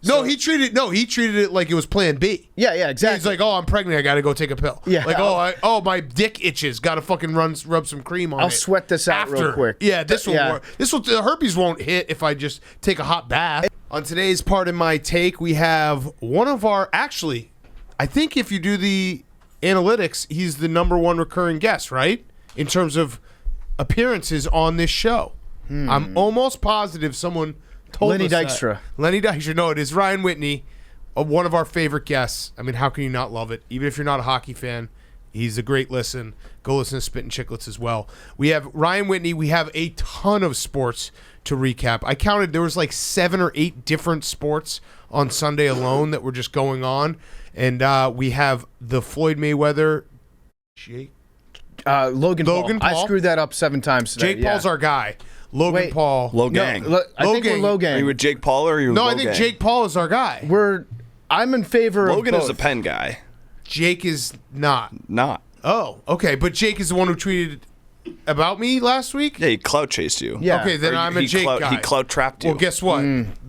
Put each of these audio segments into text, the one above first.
He treated it like it was Plan B. Yeah, exactly. He's like, oh, I'm pregnant. I got to go take a pill. Yeah. Like, my dick itches. Got to fucking rub some cream on it. I'll sweat this out real quick. Yeah, this will work. The herpes won't hit if I just take a hot bath. On today's part of my take, we have one of our, actually, I think if you do the analytics, he's the number one recurring guest, right? In terms of appearances on this show. I'm almost positive someone told Lenny us Dykstra. that. Lenny Dykstra. No, it is Ryan Whitney, one of our favorite guests. I mean, how can you not love it? Even if you're not a hockey fan, he's a great listen. Go listen to Spittin' Chicklets as well. We have Ryan Whitney. We have a ton of sports to recap. I counted there was like 7 or 8 different sports on Sunday alone that were just going on. And we have the Floyd Mayweather, Logan Paul. I screwed that up 7 times today. Jake Paul's our guy. Logan Paul. Logang. No, I think we're Logan. Are you with Jake Paul or are you with Logan? I think Jake Paul is our guy. I'm in favor of Logan both. is a pen guy. Jake is not. Not. Oh, okay. But Jake is the one who tweeted about me last week? Yeah, he clout chased you. Yeah. Okay, then I'm a Jake guy. He clout trapped you. Well, guess what?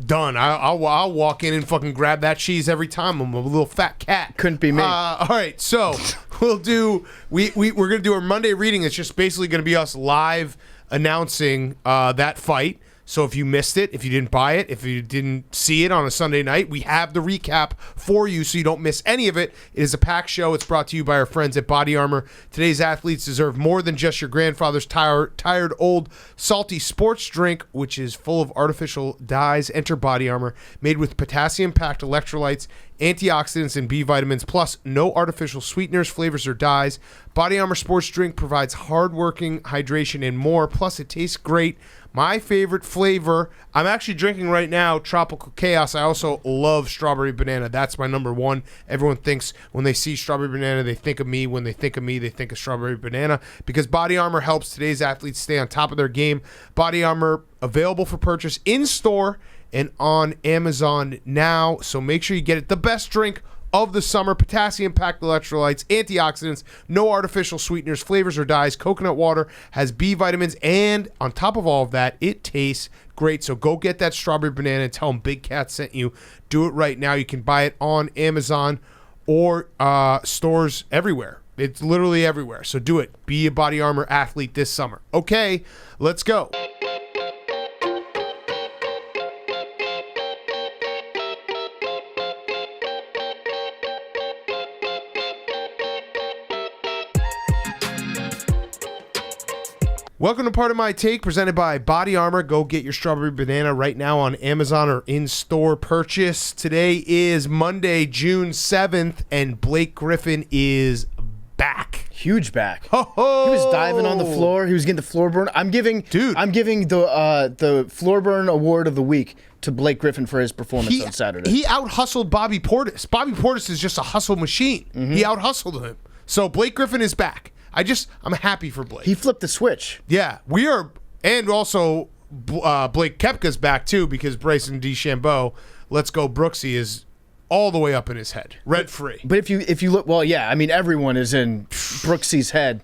Done. I'll walk in and fucking grab that cheese every time. I'm a little fat cat. Couldn't be me. All right, so we're gonna do our Monday reading. It's just basically gonna be us live announcing that fight. So if you missed it, if you didn't buy it, if you didn't see it on a Sunday night, we have the recap for you so you don't miss any of it. It is a packed show. It's brought to you by our friends at Body Armor. Today's athletes deserve more than just your grandfather's tired old salty sports drink, which is full of artificial dyes. Enter Body Armor, made with potassium-packed electrolytes, antioxidants, and B vitamins, plus no artificial sweeteners, flavors, or dyes. Body Armor Sports Drink provides hard-working hydration and more, plus it tastes great. My favorite flavor, I'm actually drinking right now, Tropical Chaos. I also love strawberry banana. That's my number one. Everyone thinks when they see strawberry banana, they think of me. When they think of me, they think of strawberry banana, because Body Armor helps today's athletes stay on top of their game. Body Armor, available for purchase in-store and on Amazon now. So make sure you get it. The best drink of the summer, potassium-packed electrolytes, antioxidants, no artificial sweeteners, flavors, or dyes. Coconut water has B vitamins, and on top of all of that, it tastes great. So go get that strawberry banana and tell them Big Cat sent you. Do it right now. You can buy it on Amazon or stores everywhere. It's literally everywhere. So do it. Be a Body Armor athlete this summer. Okay, let's go. Welcome to Part of My Take, presented by Body Armor. Go get your strawberry banana right now on Amazon or in-store purchase. Today is Monday, June 7th, and Blake Griffin is back. Huge back. Ho-ho! He was diving on the floor. He was getting the floor burn. I'm giving the floor burn award of the week to Blake Griffin for his performance on Saturday. He out-hustled Bobby Portis. Bobby Portis is just a hustle machine. He out-hustled him. So Blake Griffin is back. I'm happy for Blake. He flipped the switch. Yeah, we are, and also Blake Koepka's back too, because Bryson DeChambeua, let's go Brooksy, is all the way up in his head, rent free. But if you look, well, yeah, I mean everyone is in Brooksy's head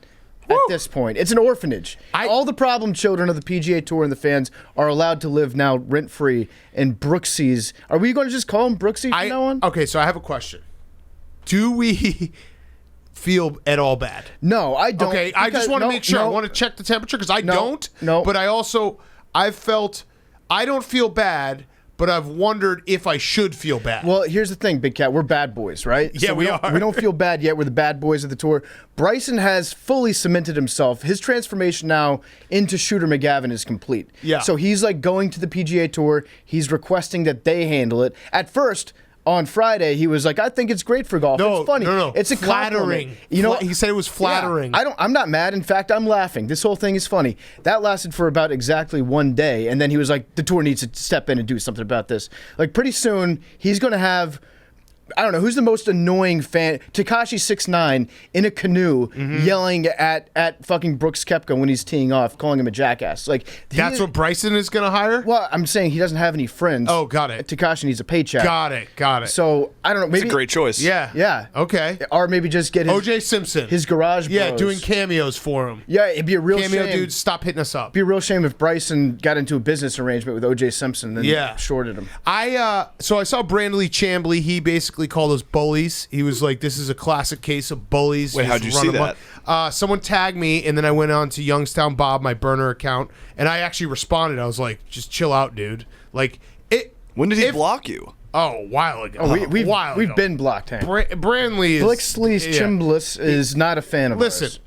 at this point. It's an orphanage. All the problem children of the PGA Tour and the fans are allowed to live now rent free in Brooksy's. Are we going to just call him Brooksy from now on? Okay, so I have a question. Do we feel at all bad? No, I don't. Okay, I just want to make sure. I want to check the temperature because I don't. No. But I don't feel bad, but I've wondered if I should feel bad. Well, here's the thing, Big Cat. We're bad boys, right? Yeah, so we are. We don't feel bad yet. We're the bad boys of the tour. Bryson has fully cemented himself. His transformation now into Shooter McGavin is complete. Yeah. So he's like going to the PGA Tour. He's requesting that they handle it. At first, on Friday, he was like, I think it's great for golf. It's funny. No. It's a flattering. Compliment. You know, he said it was flattering. Yeah, I'm not mad. In fact, I'm laughing. This whole thing is funny. That lasted for about exactly one day, and then he was like, the tour needs to step in and do something about this. Like pretty soon, he's going to have I don't know who's the most annoying fan. Tekashi 6ix9ine in a canoe yelling at fucking Brooks Koepka when he's teeing off, calling him a jackass. Like that's what Bryson is going to hire? Well, I'm saying he doesn't have any friends. Oh, got it. Tekashi needs a paycheck. Got it. So I don't know. Maybe it's a great choice. Yeah. Okay. Or maybe just get his O.J. Simpson. his garage bros. Yeah, doing cameos for him. Yeah, it'd be a real Cameo shame. dudes, stop hitting us up. It'd be a real shame if Bryson got into a business arrangement with O.J. Simpson and then shorted him. So I saw DeChambeua. He basically called us bullies. He was like, "This is a classic case of bullies." Wait, how'd you see that? Someone tagged me, and then I went on to Youngstown Bob, my burner account, and I actually responded. I was like, "Just chill out, dude." Like it. When did he block you? Oh, a while ago. We've been blocked, Hank. Brandley is Chimbliss is not a fan of ours. Listen,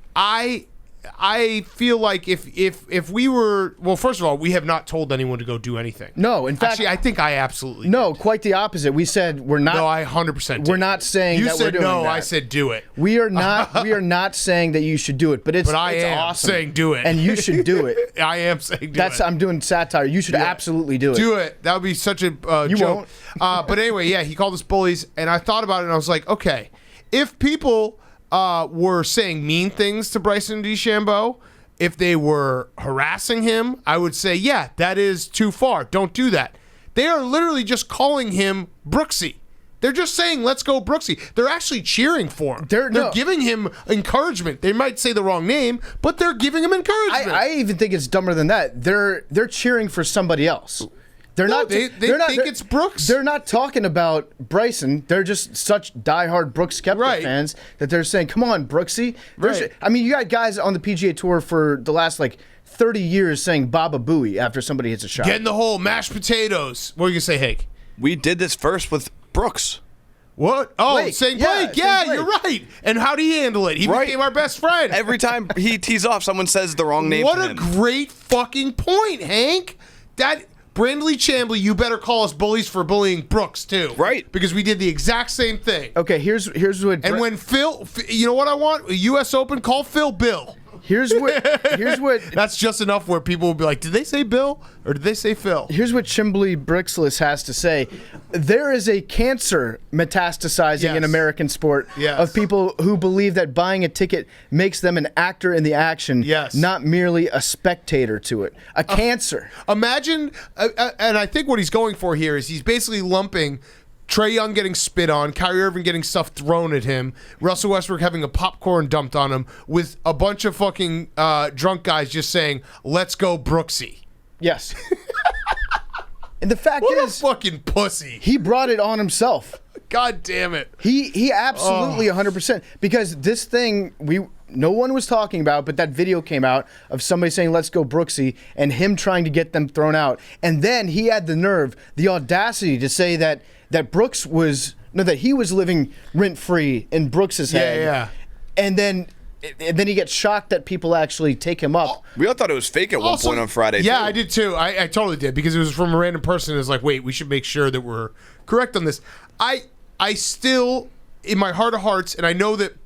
I feel like if we were, well, first of all, we have not told anyone to go do anything. No, in fact, actually, I think I absolutely did. Quite the opposite. We said we're not. No, I 100%. We're not saying you that said we're doing no. that. I said do it. We are not. We are not saying that you should do it, but I am awesome. saying do it, and you should do it. I am saying do it. I'm doing satire. You should absolutely do it. Do it. That would be such a you joke. Won't. But anyway, yeah, he called us bullies, and I thought about it, and I was like, okay, if people were saying mean things to Bryson DeChambeua, if they were harassing him, I would say, yeah, that is too far. Don't do that. They are literally just calling him Brooksy. They're just saying, let's go Brooksy. They're actually cheering for him. They're giving him encouragement. They might say the wrong name, but they're giving him encouragement. I even think it's dumber than that. They're cheering for somebody else. They think it's Brooks. They're not talking about Bryson. They're just such diehard Brooks Koepka fans that they're saying, "Come on, Brooksy." I mean, you got guys on the PGA Tour for the last 30 years saying "Baba Booey" after somebody hits a shot. Get in the hole, mashed potatoes. What are you gonna say, Hank? We did this first with Brooks. What? Oh, Blake. saying Blake. Yeah, you're right. And how did he handle it? He became our best friend. Every time he tees off, someone says the wrong name. What a great fucking point, Hank. Brandley Chamblee, you better call us bullies for bullying Brooks too, right? Because we did the exact same thing. Okay, here's what. And when Phil, you know what I want? A U.S. Open, call Phil Bill. Here's what. That's just enough where people will be like, did they say Bill or did they say Phil? Here's what Chimbley Brixless has to say. There is a cancer metastasizing in American sport of people who believe that buying a ticket makes them an actor in the action, not merely a spectator to it. A cancer. Imagine, and I think what he's going for here is he's basically lumping Trey Young getting spit on, Kyrie Irving getting stuff thrown at him, Russell Westbrook having a popcorn dumped on him, with a bunch of fucking drunk guys just saying, let's go Brooksy. Yes. And the fact what is, a fucking pussy. He brought it on himself. God damn it. He absolutely 100%. Because this thing no one was talking about, but that video came out of somebody saying, let's go Brooksy, and him trying to get them thrown out. And then he had the nerve, the audacity to say that Brooks was, that he was living rent-free in Brooks's head. Yeah. And then he gets shocked that people actually take him up. We all thought it was fake at one point on Friday, Yeah, too. I did too. I totally did, because it was from a random person who's like, wait, we should make sure that we're correct on this. I still, in my heart of hearts, and I know that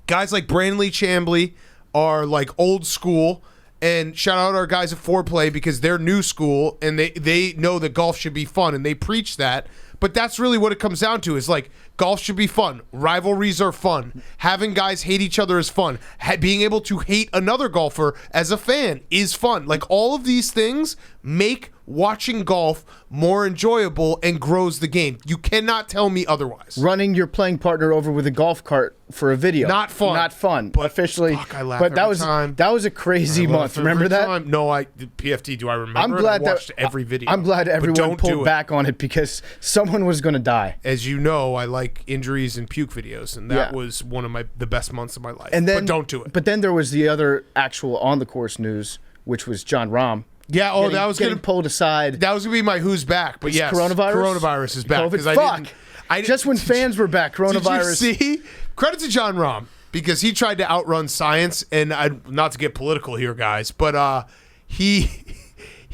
guys like Brandley Chamblee are like old school, and shout out our guys at Foreplay because they're new school, and they know that golf should be fun, and they preach that. But that's really what it comes down to, is like, golf should be fun. Rivalries are fun. Having guys hate each other is fun. Being able to hate another golfer as a fan is fun. Like, all of these things make watching golf more enjoyable and grows the game. You cannot tell me otherwise. Running your playing partner over with a golf cart for a video. Not fun. Not fun. But officially. Fuck, I laugh but every time. That was a crazy month. Remember that? Time. No, PFT, do I remember? I'm glad I watched every video. I'm glad everyone pulled back on it because someone was going to die. As you know, I like injuries and puke videos, and that was one of the best months of my life. And then, but don't do it. But then there was the other actual on the course news, which was John Rahm. Yeah, that was getting pulled aside. That was gonna be my who's back, but yes, coronavirus is back. COVID. Just when fans were back, coronavirus. Did you see? Credit to John Rahm because he tried to outrun science, and not to get political here, guys, but he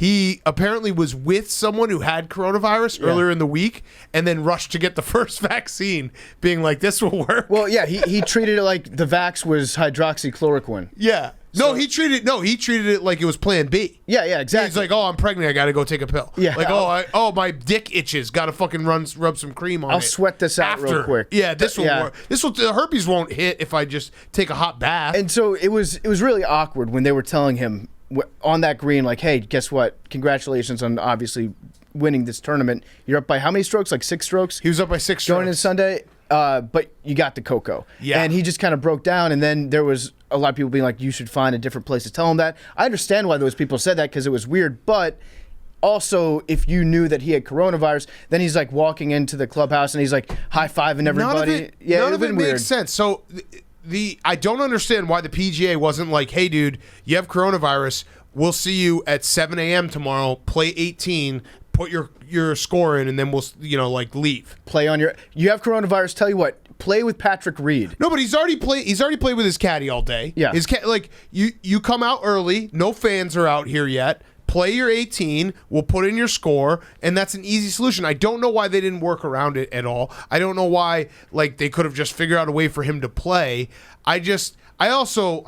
he apparently was with someone who had coronavirus earlier in the week and then rushed to get the first vaccine, being like, this will work. Well, yeah, he treated it like the vax was hydroxychloroquine. Yeah. He treated it like it was Plan B. Yeah, exactly. He's like, oh, I'm pregnant, I got to go take a pill. Yeah. Like, my dick itches, got to fucking rub some cream on it. I'll sweat this out real quick. Yeah, this will work. The herpes won't hit if I just take a hot bath. And so it was really awkward when they were telling him on that green, like, hey, guess what? Congratulations on obviously winning this tournament. You're up by how many strokes? Like 6 strokes? He was up by 6 strokes. Going in Sunday, but you got the cocoa. Yeah. And he just kind of broke down, and then there was a lot of people being like, you should find a different place to tell him that. I understand why those people said that because it was weird, but also, if you knew that he had coronavirus, then he's like walking into the clubhouse and he's like high-fiving everybody. None of it makes sense. So I don't understand why the PGA wasn't like, hey, dude, you have coronavirus. We'll see you at 7 a.m. tomorrow. Play 18. Put your score in, and then we'll leave. Play on your. You have coronavirus. Tell you what. Play with Patrick Reed. No, but he's already played with his caddy all day. Yeah. His you come out early. No fans are out here yet. Play your 18. We'll put in your score, and that's an easy solution. I don't know why they didn't work around it at all. I don't know why they could have just figured out a way for him to play. I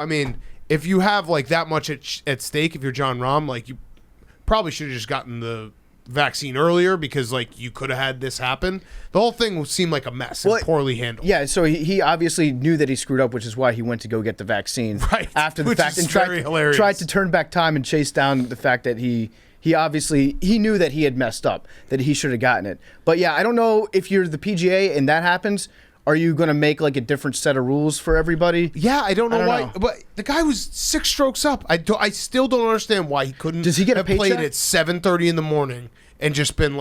mean, if you have that much at stake, if you're John Rahm, you probably should have just gotten the vaccine earlier because you could have had this happen. The whole thing seemed like a mess and poorly handled. Yeah, so he obviously knew that he screwed up, which is why he went to go get the vaccine after the fact and tried to turn back time and chase down the fact that he obviously knew that he had messed up, that he should have gotten it. But yeah, I don't know if you're the PGA and that happens. Are you going to make a different set of rules for everybody? Yeah, I don't know why. But the guy was 6 strokes up. I still don't understand why he couldn't. Does he get a paycheck? Played at 7:30 in the morning and just been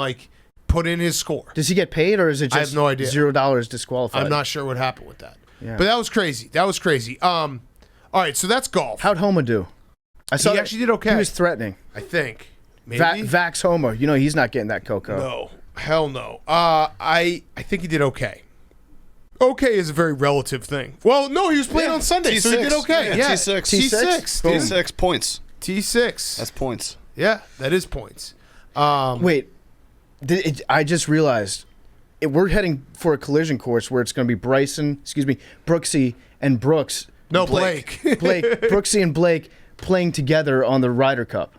put in his score. Does he get paid or is it just I have no idea. $0 disqualified? I'm not sure what happened with that. Yeah. But that was crazy. All right, so that's golf. How'd Homa do? I saw he actually did okay. He was threatening. I think. Maybe. Vax Homa. He's not getting that cocoa. No. Hell no. I think he did okay. Okay is a very relative thing. Well, no, he was playing on Sunday, so he did okay. Yeah, T6. T6 points. T6. That's points. Yeah, that is points. Wait, I just realized we're heading for a collision course where it's going to be Brooksy and Brooks. No, Blake. Brooksy and Blake playing together on the Ryder Cup.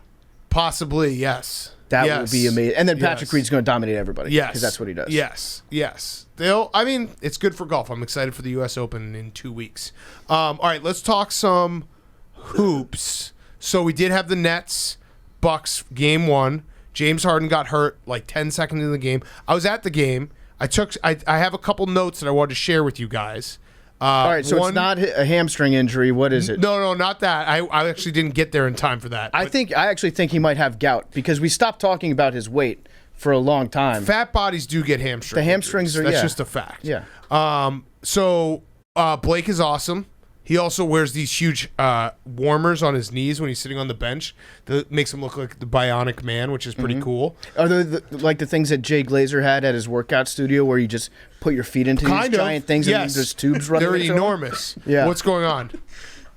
Possibly, yes. That would be amazing. And then Patrick Reed's going to dominate everybody. Yes. Because that's what he does. Yes. It's good for golf. I'm excited for the U.S. Open in 2 weeks. All right, let's talk some hoops. So we did have the Nets Bucks game 1. James Harden got hurt 10 seconds in the game. I was at the game. I have a couple notes that I wanted to share with you guys. All right, so it's not a hamstring injury. What is it? No, not that. I actually didn't get there in time for that. I actually think he might have gout because we stopped talking about his weight for a long time. Fat bodies do get hamstrings. The hamstrings That's just a fact. Yeah. So Blake is awesome. He also wears these huge warmers on his knees when he's sitting on the bench that makes him look like the Bionic Man, which is pretty cool. Are they the things that Jay Glazer had at his workout studio where you just put your feet into these giant things and there's tubes running? They're enormous. Yeah. What's going on?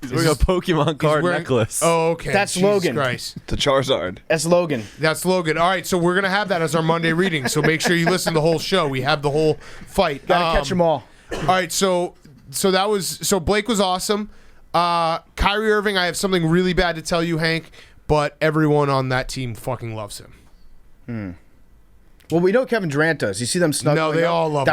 He's wearing a Pokemon card necklace. Oh, okay. That's Jesus Logan. Christ. The Charizard. That's Logan. All right, so we're going to have that as our Monday reading, so make sure you listen to the whole show. We have the whole fight. Gotta catch them all. All right, so Blake was awesome. Kyrie Irving, I have something really bad to tell you, Hank, but everyone on that team fucking loves him. Well, we know Kevin Durant does. You see them snuggling. No, they all love him.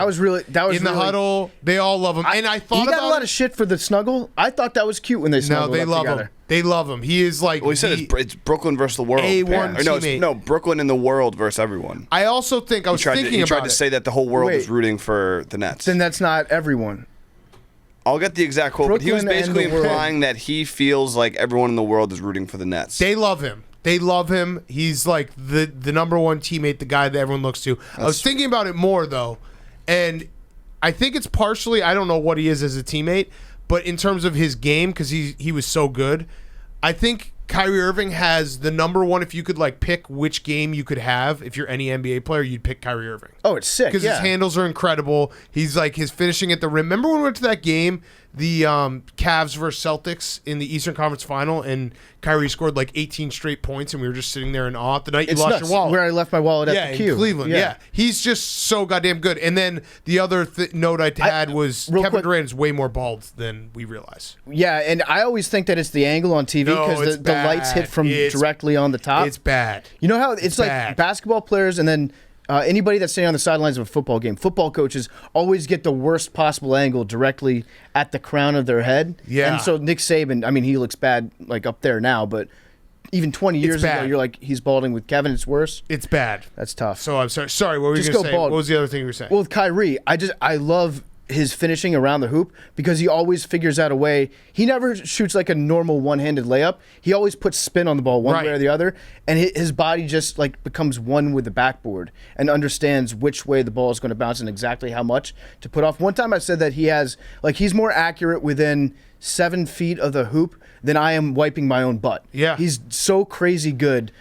That was in the huddle. They all love him. And I thought he got a lot of shit for the snuggle. I thought that was cute when they snuggled. No, they love together. him. They love him. He is Well, he said it's Brooklyn versus the world. A1 teammate. No, Brooklyn and the world versus everyone. I also think he tried to say that the whole world was rooting for the Nets. Then that's not everyone. I'll get the exact quote, but he was basically implying that he feels like everyone in the world is rooting for the Nets. They love him. He's like the number one teammate, the guy that everyone looks to. I was thinking about it more, though, and I think it's partially, I don't know what he is as a teammate, but in terms of his game, because he was so good, I think Kyrie Irving has the number one. If you could like pick which game you could have, if you're any NBA player, you'd pick Kyrie Irving. Oh, it's sick. Because his handles are incredible. He's like his finishing at the rim. Remember when we went to that game, the Cavs versus Celtics in the Eastern Conference Final, and Kyrie scored like 18 straight points, and we were just sitting there in awe. The night you lost your wallet, where I left my wallet at the queue. In Cleveland. Yeah, he's just so goddamn good. And then the other note I had was Kevin Durant is way more bald than we realize. Yeah, and I always think that it's the angle on TV because the lights hit from directly on the top. It's bad. You know how it's like basketball players and then anybody that's sitting on the sidelines of a football game, football coaches always get the worst possible angle directly at the crown of their head. Yeah. And so Nick Saban, I mean, he looks bad like up there now, but even 20 years ago, you're like, he's balding. With Kevin, it's worse. It's bad. That's tough. So I'm sorry. Sorry, what were you going to say? Bald. What was the other thing you were saying? Well, with Kyrie, I love his finishing around the hoop because he always figures out a way. He never shoots like a normal one-handed layup. He always puts spin on the ball one way or the other, and his body just like becomes one with the backboard and understands which way the ball is going to bounce and exactly how much to put off. One time I said that he's more accurate within 7 feet of the hoop than I am wiping my own butt. Yeah. He's so crazy good.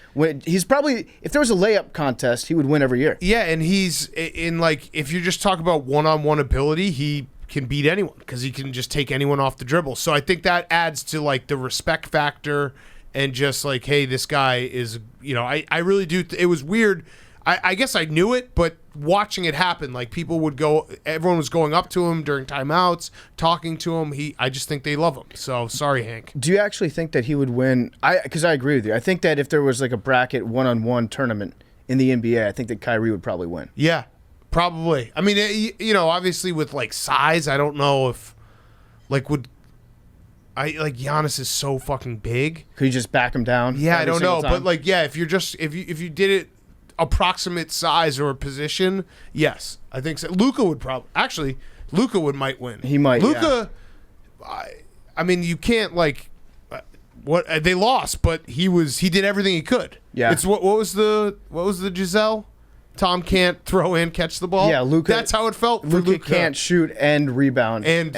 He's probably, if there was a layup contest, he would win every year. Yeah, and he's in like, if you just talk about one-on-one ability, he can beat anyone because he can just take anyone off the dribble. So I think that adds to like the respect factor and just like, hey, this guy is, I really do. It was weird. I guess I knew it, but watching it happen, like everyone was going up to him during timeouts, talking to him. I just think they love him. So sorry, Hank. Do you actually think that he would win? Because I agree with you. I think that if there was like a bracket one-on-one tournament in the NBA, I think that Kyrie would probably win. Yeah, probably. I mean, obviously with like size, I don't know if Giannis is so fucking big. Could you just back him down? Yeah, I don't know, but like, yeah, if you did it approximate size or position, yes, I think so. Luka would might win. He might. Luka, yeah. I mean, you can't like what they lost, but he did everything he could. Yeah. It's what was the Giselle? Tom can't throw and catch the ball. Yeah, Luka. That's how it felt for Luka. Can't shoot and rebound and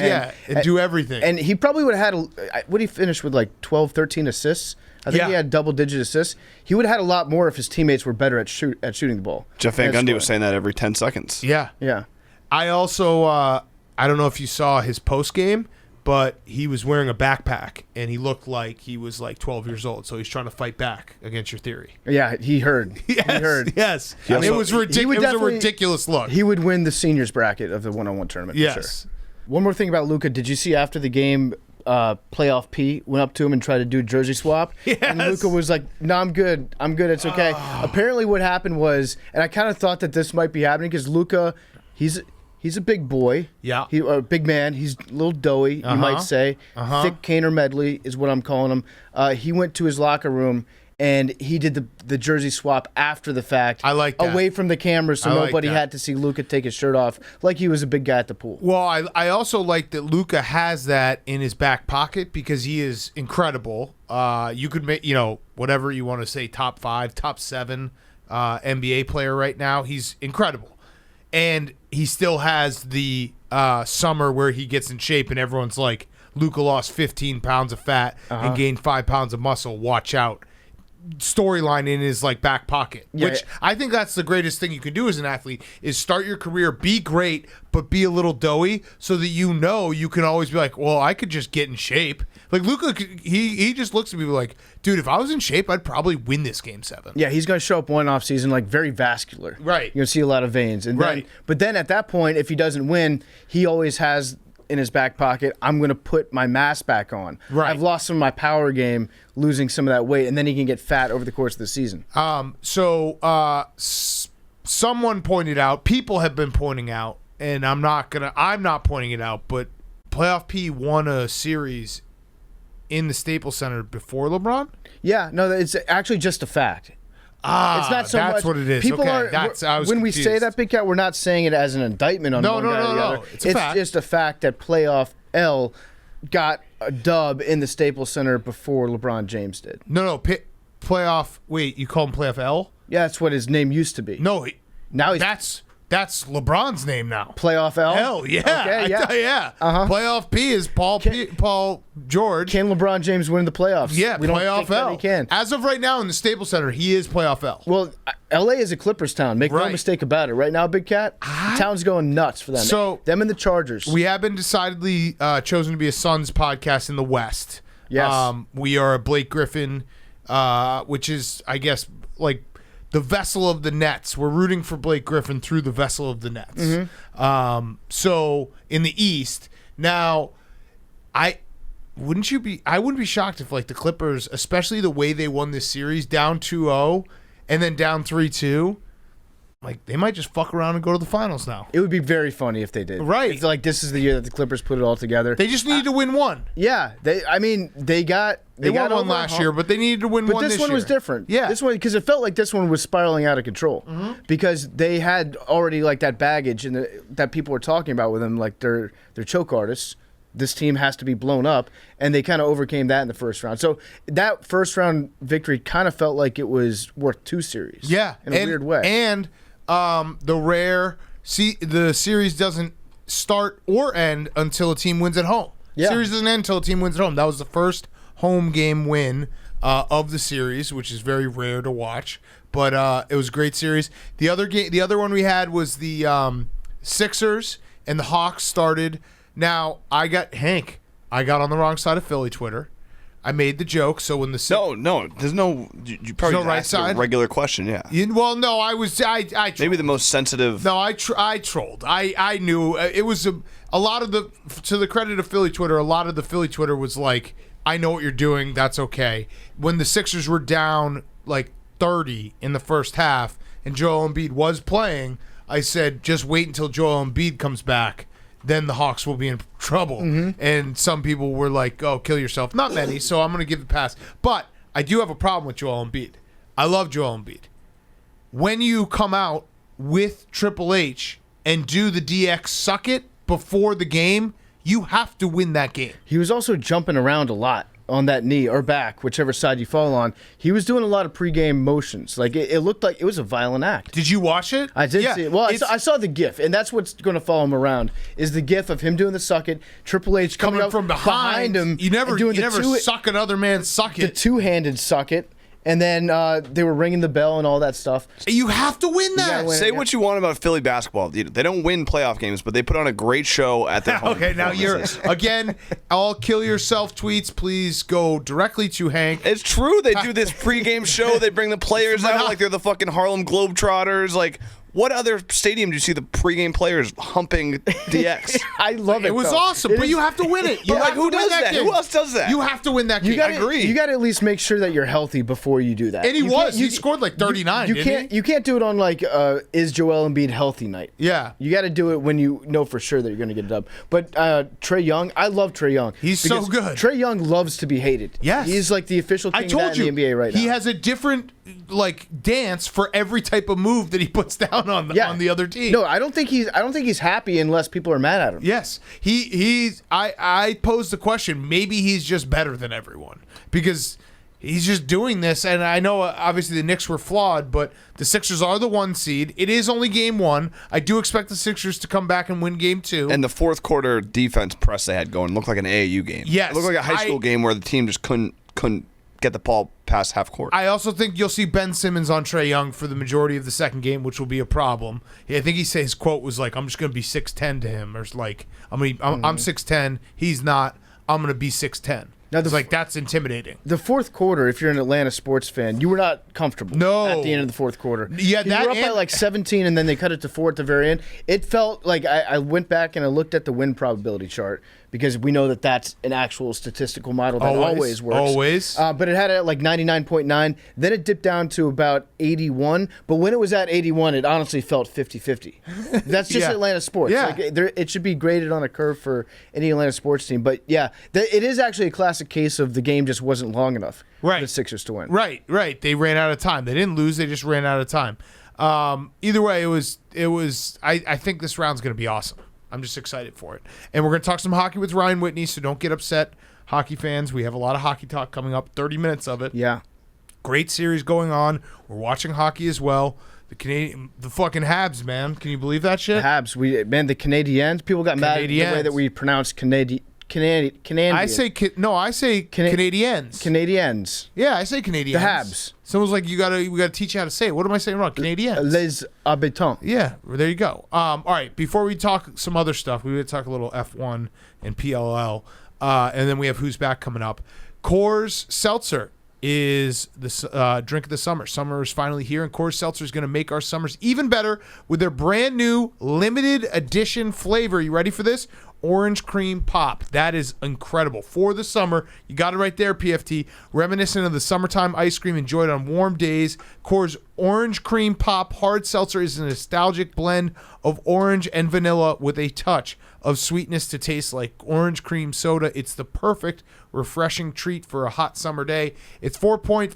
do everything. And he probably would have had what he finished with like 12, 13 assists. I think he had double-digit assists. He would have had a lot more if his teammates were better at shooting the ball. Jeff Van Gundy was saying that every 10 seconds. Yeah. Yeah. I also, I don't know if you saw his post game, but he was wearing a backpack, and he looked like he was like 12 years old, so he's trying to fight back against your theory. Yeah, he heard. Yes, he heard. Yes. I mean, it was ridiculous. It was a ridiculous look. He would win the seniors bracket of the one-on-one tournament for sure. One more thing about Luka. Did you see after the game, Playoff P went up to him and tried to do a jersey swap? Yes. And Luka was like, no, I'm good. It's okay. Apparently what happened was, and I kind of thought that this might be happening because Luka, he's a big boy. Yeah. A big man. He's a little doughy, you might say. Thick Caner medley is what I'm calling him. He went to his locker room and he did the jersey swap after the fact. I like that. Away from the camera so nobody had to see Luka take his shirt off like he was a big guy at the pool. Well, I also like that Luka has that in his back pocket because he is incredible. You could make, whatever you want to say, top 5, top 7 NBA player right now. He's incredible. And he still has the summer where he gets in shape and everyone's like, Luka lost 15 pounds of fat and gained 5 pounds of muscle. Watch out. Storyline in his like back pocket, which I think that's the greatest thing you can do as an athlete is start your career, be great, but be a little doughy so that you can always be like, well, I could just get in shape. Like Luka, he just looks at people like, dude, if I was in shape, I'd probably win this game 7. Yeah, he's going to show up one off season like very vascular. Right. You're going to see a lot of veins. And but then at that point, if he doesn't win, he always has in his back pocket, I'm going to put my mass back on. Right. I've lost some of my power game, losing some of that weight, and then he can get fat over the course of the season. Someone pointed out, people have been pointing out, and I'm not pointing it out, but Playoff P won a series in the Staples Center before LeBron? Yeah, no, it's actually just a fact. It's not so that's much, what it is. People okay, I was when confused. we say that, Big Cat, we're not saying it as an indictment on one guy or the other. It's a fact. Just a fact that Playoff L got a dub in the Staples Center before LeBron James did. Playoff. Wait, you call him Playoff L? Yeah, that's what his name used to be. No, now he's That's LeBron's name now. Playoff L? Hell yeah. Okay, yeah. Yeah. Uh-huh. Playoff P is Paul George. Can LeBron James win the playoffs? Yeah, we don't playoff think that L. he can. As of right now in the Staples Center, he is playoff L. Well, LA is a Clippers town. Make no Right. mistake about it. Right now, Big Cat, the town's going nuts for them. So- them and the Chargers. We have been decidedly chosen to be a Suns podcast in the West. Yes. We are a Blake Griffin, which is, I guess, like the vessel of the Nets. We're rooting for Blake Griffin through the vessel of the Nets. Mm-hmm. So in the East, now, I wouldn't be shocked if like the Clippers, especially the way they won this series, down 2-0 and then down 3-2. Like, they might just fuck around and go to the finals now. It would be very funny if they did. Right. It's like this is the year that the Clippers put it all together. They just needed to win one. Yeah. They got They got won one over last year, but they needed to win But one this this one year. was different. Yeah. This one, because it felt like this one was spiraling out of control. Because they had already like that baggage and that people were talking about with them, like they're choke artists. This team has to be blown up, and they kind of overcame that in the first round. So that first round victory kind of felt like it was worth two series. Yeah, in a weird way. And the series doesn't start or end until a team wins at home. Yeah. Series doesn't end until a team wins at home. That was the first home game win of the series, which is very rare to watch. But it was a great series. The other one we had was the Sixers and the Hawks started. Now, I got on the wrong side of Philly Twitter. I made the joke, so when the No, there's no. You probably no right asked a side? regular question, yeah. well, no, I trolled. Maybe the most sensitive. No, I trolled. I knew it was a lot of the, to the credit of Philly Twitter, a lot of the Philly Twitter was like, I know what you're doing, that's okay. When the Sixers were down like 30 in the first half and Joel Embiid was playing, I said, just wait until Joel Embiid comes back. Then the Hawks will be in trouble. And some people were like, oh, kill yourself. Not many, so I'm going to give the pass. But I do have a problem with Joel Embiid. I love Joel Embiid. When you come out with Triple H and do the DX suck it before the game, you have to win that game. He was also jumping around a lot on that knee or back, whichever side you fall on. He was doing a lot of pregame motions. Like it looked like it was a violent act. Did you watch it? I did see it. Well, I saw the GIF, and that's what's going to follow him around. Is the GIF of him doing the suck it, Triple H coming up from behind him. You never doing suck another man's suck it. The two-handed suck it. And then they were ringing the bell and all that stuff. You have to win that. Say what you want about Philly basketball. They don't win playoff games, but they put on a great show at their home. Okay, now you're again. All kill yourself tweets. Please go directly to Hank. It's true. They do this pregame show. They bring the players out like they're the fucking Harlem Globetrotters. Like, what other stadium do you see the pregame players humping DX? I love it. It was awesome, but you have to win it. But like, who does that? Game. Who else does that? You have to win that game. I agree. You got to at least make sure that you're healthy before you do that. And he scored like 39. You can't do it on like is Joel Embiid healthy night. Yeah. You got to do it when you know for sure that you're going to get it up. But Trey Young, I love Trey Young. He's so good. Trey Young loves to be hated. Yes. He's like the official king I told of that in the NBA right now. He has a different like dance for every type of move that he puts down on the other team. No, I don't think he's happy unless people are mad at him. Yes. I posed the question, maybe he's just better than everyone because he's just doing this, and I know obviously the Knicks were flawed, but the Sixers are the 1 seed. It is only game 1. I do expect the Sixers to come back and win game 2. And the fourth quarter defense press they had going looked like an AAU game. Yes. It looked like a high school game where the team just couldn't get the ball past half court. I also think you'll see Ben Simmons on Trey Young for the majority of the second game, which will be a problem. I think his quote was like, "I'm just going to be 6'10" to him," or like, "I'm 6'10, he's not. I'm going to be 6'10." Now, that's intimidating. The fourth quarter, if you're an Atlanta sports fan, you were not comfortable. No. At the end of the fourth quarter. Yeah, you were up by like 17, and then they cut it to 4 at the very end. It felt like I went back and I looked at the win probability chart because we know that that's an actual statistical model that always works. Always. But it had it at like 99.9. Then it dipped down to about 81. But when it was at 81, it honestly felt 50-50. That's just Atlanta sports. Yeah. Like, it should be graded on a curve for any Atlanta sports team. But yeah, it is actually a classic case of the game just wasn't long enough for the Sixers to win. Right. They ran out of time. They didn't lose. They just ran out of time. Either way, it was. I think this round's going to be awesome. I'm just excited for it. And we're going to talk some hockey with Ryan Whitney, so don't get upset, hockey fans. We have a lot of hockey talk coming up, 30 minutes of it. Yeah. Great series going on. We're watching hockey as well. the fucking Habs, man. Can you believe that shit? Habs, the Canadiens. People got mad at the way that we pronounce Canadian. I say Canadiens. Canadiens. Yeah, I say Canadiens. The Habs. Someone's like, we gotta teach you how to say it. What am I saying wrong? Canadiens. Les habitants. Yeah, there you go. All right, before we talk some other stuff, we would talk a little F1 and PLL, and then we have Who's Back coming up. Coors Seltzer is the drink of the summer. Summer is finally here, and Coors Seltzer is going to make our summers even better with their brand new limited edition flavor. You ready for this? Orange cream pop. That is incredible. For the summer, you got it right there, PFT. Reminiscent of the summertime ice cream enjoyed on warm days, Coors Orange Cream Pop Hard Seltzer is a nostalgic blend of orange and vanilla with a touch of sweetness to taste like orange cream soda. It's the perfect, refreshing treat for a hot summer day. It's 4.5%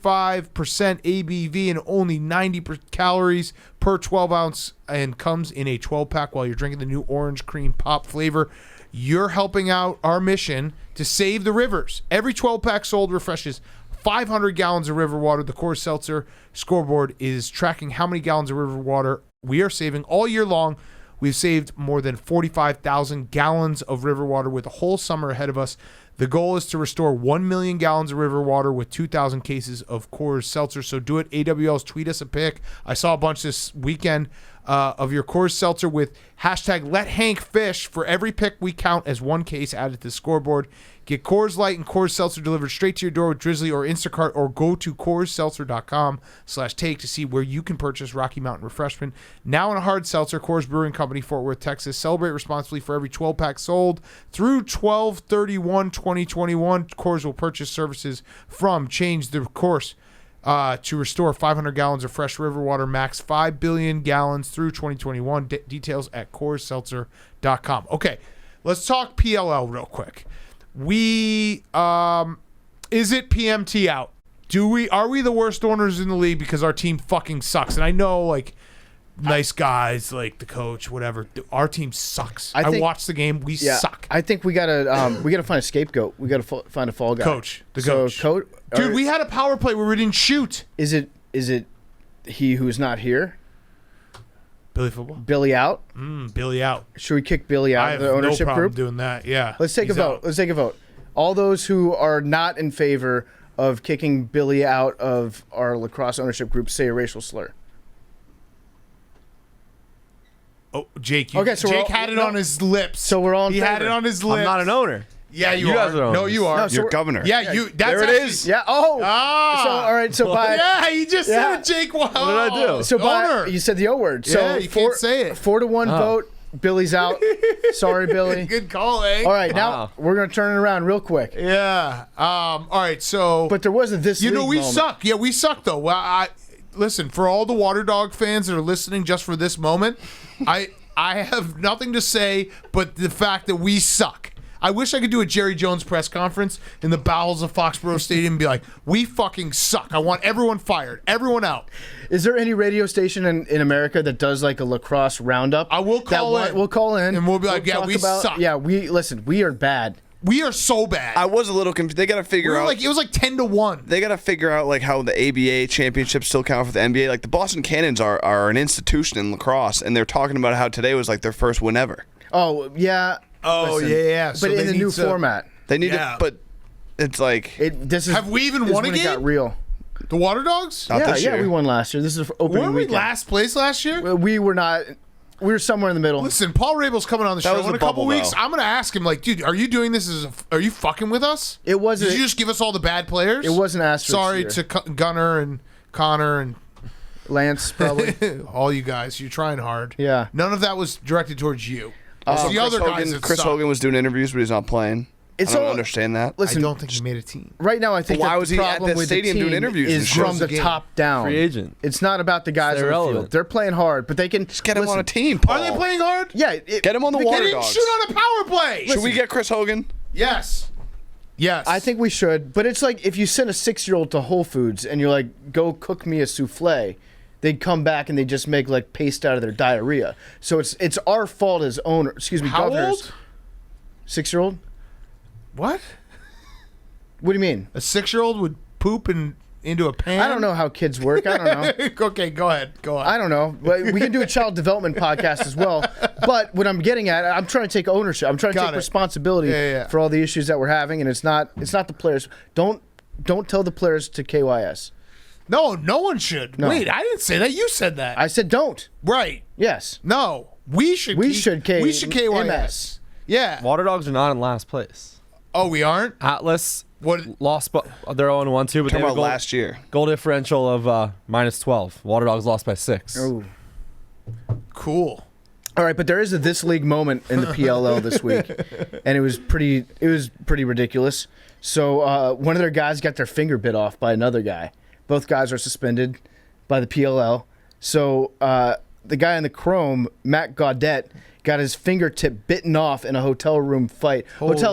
ABV and only 90 calories per 12 ounce and comes in a 12-pack while you're drinking the new Orange Cream Pop flavor. You're helping out our mission to save the rivers. Every 12-pack sold refreshes 500 gallons of river water. The Coors Seltzer scoreboard is tracking how many gallons of river water we are saving all year long. We've saved more than 45,000 gallons of river water with a whole summer ahead of us. The goal is to restore 1 million gallons of river water with 2,000 cases of Coors Seltzer. So do it. AWLs, tweet us a pic. I saw a bunch this weekend of your Coors Seltzer with hashtag #LetHankFish. For every pick, we count as one case added to the scoreboard. Get Coors Light and Coors Seltzer delivered straight to your door with Drizly or Instacart, or go to CoorsSeltzer.com/take to see where you can purchase Rocky Mountain Refreshment. Now in a hard seltzer, Coors Brewing Company, Fort Worth, Texas. Celebrate responsibly. For every 12-pack sold through 12/31/2021, Coors will purchase services from Change the Course to restore 500 gallons of fresh river water, max 5 billion gallons through 2021. Details at CoorsSeltzer.com. Okay, let's talk PLL real quick. Is it PMT out? Are we the worst owners in the league because our team fucking sucks? And I know, like, nice guys, like the coach, whatever. Our team sucks. I watched the game. We suck. I think we gotta find a scapegoat. We gotta find a fall guy. Coach. Dude, we had a power play where we didn't shoot. Is it he who's not here? Billy Football. Billy out. Billy out. Should we kick Billy out of the ownership no problem group? Doing that. Yeah. Let's take a vote. Let's take a vote. All those who are not in favor of kicking Billy out of our lacrosse ownership group, say a racial slur. Oh, Jake. Jake had it on his lips. So we're all in favor. He had it on his lips. I'm not an owner. Yeah, you guys are owners. No, you are. No, so You're governor. Yeah, you. That's there it actually, is. Yeah. Oh. Ah. So all right. So by Yeah, he just said it, Jake. Wow. What did I do? so by Owner. you said the O word. So Yeah, you can't say it. 4-1 vote. Billy's out. Sorry, Billy. Good call, eh? All right, Wow. now we're gonna turn it around real quick. Yeah. All right. So. But there wasn't this. we moment. suck. Yeah, we suck though. Well, listen, for all the Water Dog fans that are listening just for this moment, I have nothing to say but the fact that we suck. I wish I could do a Jerry Jones press conference in the bowels of Foxborough Stadium and be like, we fucking suck. I want everyone fired. Everyone out. Is there any radio station in America that does like a lacrosse roundup? I will call in. We'll call in. And we'll be like, talk we suck. Yeah, we are bad. We are so bad. I was a little confused. They got to figure out. It was like 10-1. They got to figure out like how the ABA championships still count for the NBA. Like the Boston Cannons are an institution in lacrosse, and they're talking about how today was like their first win ever. Oh yeah. Oh, Listen, yeah. So but in the new format. They need to, but it's like Have we even won a when game? It got real. The Water Dogs? Not this year. We won last year. This is opening Weren't we weekend. last place last year? We were not. We were somewhere in the middle. Listen, Paul Rabel's coming on the show was in a a couple bubble, weeks. though. I'm going to ask him, like, dude, are you doing this are you fucking with us? It wasn't. Did you just give us all the bad players? It wasn't asterisk Sorry year. to Gunner and Connor and Lance, probably. all you guys. You're trying hard. Yeah. None of that was directed towards you. Also, the other guys that Chris suck. Hogan was doing interviews, but he's not playing. I don't understand that. Listen, I don't think he made a team. right now I think Why that was the he at problem the with stadium the doing team interviews and is shows from the the game? top down. Free agent. It's not about the guys Stay on the relevant. field. They're playing hard, but they can Just get him listen, on a team, Paul. Are they playing hard? Yeah, Get him on the They Water didn't Dogs. shoot on a power play. Should we get Chris Hogan? Yes. Yes. I think we should, but it's like if you send a 6-year-old to Whole Foods and you're like, go cook me a souffle, they'd come back and they just make like paste out of their diarrhea. So it's our fault as How governors. old? 6-year-old? What? What do you mean? A 6-year-old would poop and into a pan? I don't know how kids work. I don't know. Okay, go ahead. Go on. I don't know. We can do a child development podcast as well. But what I'm getting at, I'm trying to take ownership. I'm trying to take responsibility for all the issues that we're having, and it's not the players. Don't tell the players to KYS. No one should. No. Wait, I didn't say that. You said that. I said don't. Right. Yes. No. We should KYS. Yeah. Water Dogs are not in last place. Oh, we aren't? Atlas lost, they're 0-1 too, but they were last year. Goal differential of -12. Water Dogs lost by 6. Oh. Cool. All right, but there is a this league moment in the PLL this week, and it was pretty ridiculous. So one of their guys got their finger bit off by another guy. Both guys are suspended by the PLL. So the guy in the Chrome, Matt Gaudette, got his fingertip bitten off in a hotel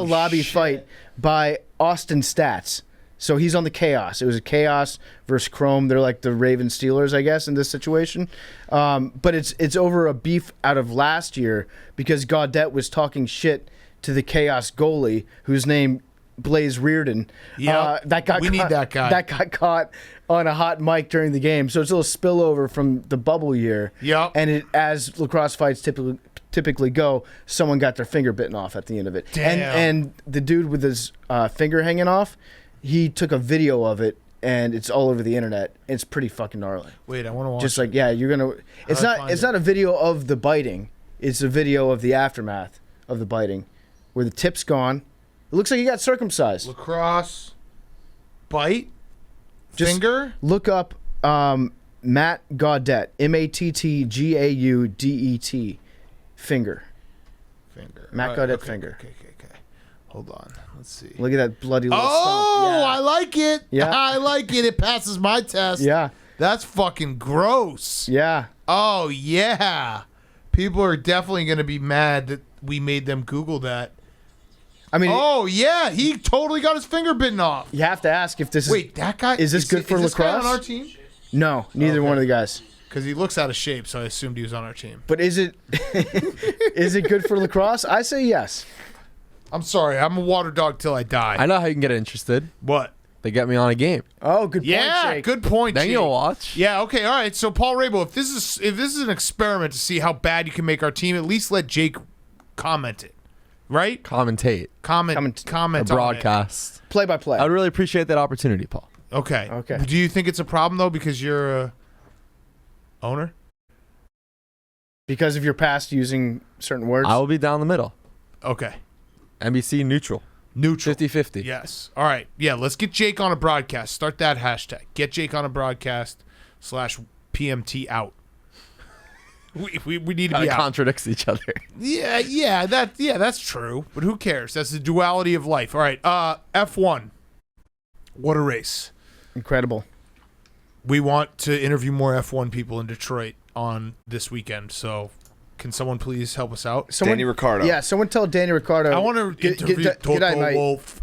lobby fight by Austin Stats. So he's on the Chaos. It was a Chaos versus Chrome. They're like the Raven Steelers, I guess, in this situation. But it's over a beef out of last year because Gaudette was talking shit to the Chaos goalie, whose name Blaze Reardon. Yeah, we need that guy. That got caught on a hot mic during the game. So it's a little spillover from the bubble year. Yeah, and as lacrosse fights typically go, someone got their finger bitten off at the end of it. Damn. And the dude with his finger hanging off, he took a video of it, and it's all over the internet. It's pretty fucking gnarly. Wait, I want to watch. Just like you're gonna. It's not a video of the biting. It's a video of the aftermath of the biting, where the tip's gone. It looks like he got circumcised. Lacrosse bite Just finger. Look up Matt Gaudette, MattGaudet, finger. Matt Gaudette finger. Okay. Hold on. Let's see. Look at that bloody little stump. Yeah. I like it. Yeah. I like it. It passes my test. Yeah. That's fucking gross. Yeah. Oh, yeah. People are definitely going to be mad that we made them Google that. I mean, oh, yeah. He totally got his finger bitten off. You have to ask if this is... Wait, that guy... Is this good for lacrosse? Is this guy on our team? No, neither one of the guys. Because he looks out of shape, so I assumed he was on our team. But is it is it good for lacrosse? I say yes. I'm sorry. I'm a water dog till I die. I know how you can get interested. What? They get me on a game. Oh, good point, Yeah, good point, Then Jake. you'll watch. Yeah, okay, all right. So, Paul Rabel, if this is an experiment to see how bad you can make our team, at least let Jake comment it, right? Commentate. Comment A on it. broadcast. Play by play. I would really appreciate that opportunity, Paul. Okay. Okay. Do you think it's a problem, though, because you're a owner? Because of your past using certain words? I will be down the middle. Okay. NBC neutral. Neutral. 50-50. Yes. All right. Yeah, let's get Jake on a broadcast. Start that hashtag. Get Jake on a broadcast /PMT out. We need to be out. Contradicts each other. Yeah, that's true. But who cares? That's the duality of life. All right. F1. What a race. Incredible. We want to interview more F1 people in Detroit on this weekend, so can someone please help us out? Danny Ricciardo. Yeah, someone tell Danny Ricciardo. I want to interview Toto Wolff.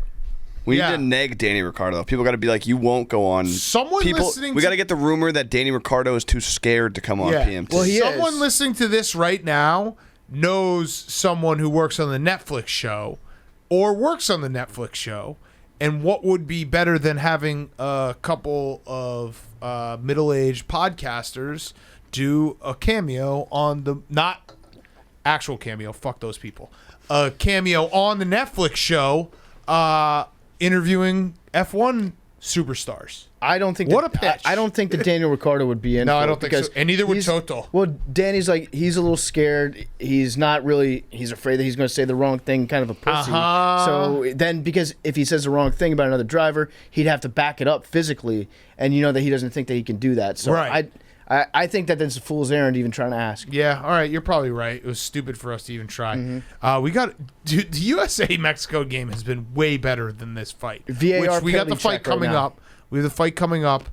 We need to neg Danny Ricciardo. People got to be like, you won't go on. We got to get the rumor that Danny Ricciardo is too scared to come on PMT. Well, someone listening to this right now knows someone who works on the Netflix show or works on the Netflix show, and what would be better than having a couple of middle-aged podcasters do a cameo on the, not actual cameo, fuck those people, a cameo on the Netflix show interviewing F1 superstars. I don't think What a pitch. I don't think that Daniel Ricciardo would be in. No, for I it don't think so. because And neither would he's- Toto. Well, Danny's like, he's a little scared. He's not really. He's afraid that he's going to say the wrong thing, kind of a pussy. So then, because if he says the wrong thing about another driver, he'd have to back it up physically, and you know that he doesn't think that he can do that. So Right. I think that that's a fool's errand even trying to ask. Yeah, all right, you're probably right. It was stupid for us to even try. We got the USA-Mexico game has been way better than this fight. VAR we got the penalty fight check coming right now. up. We have the fight coming up.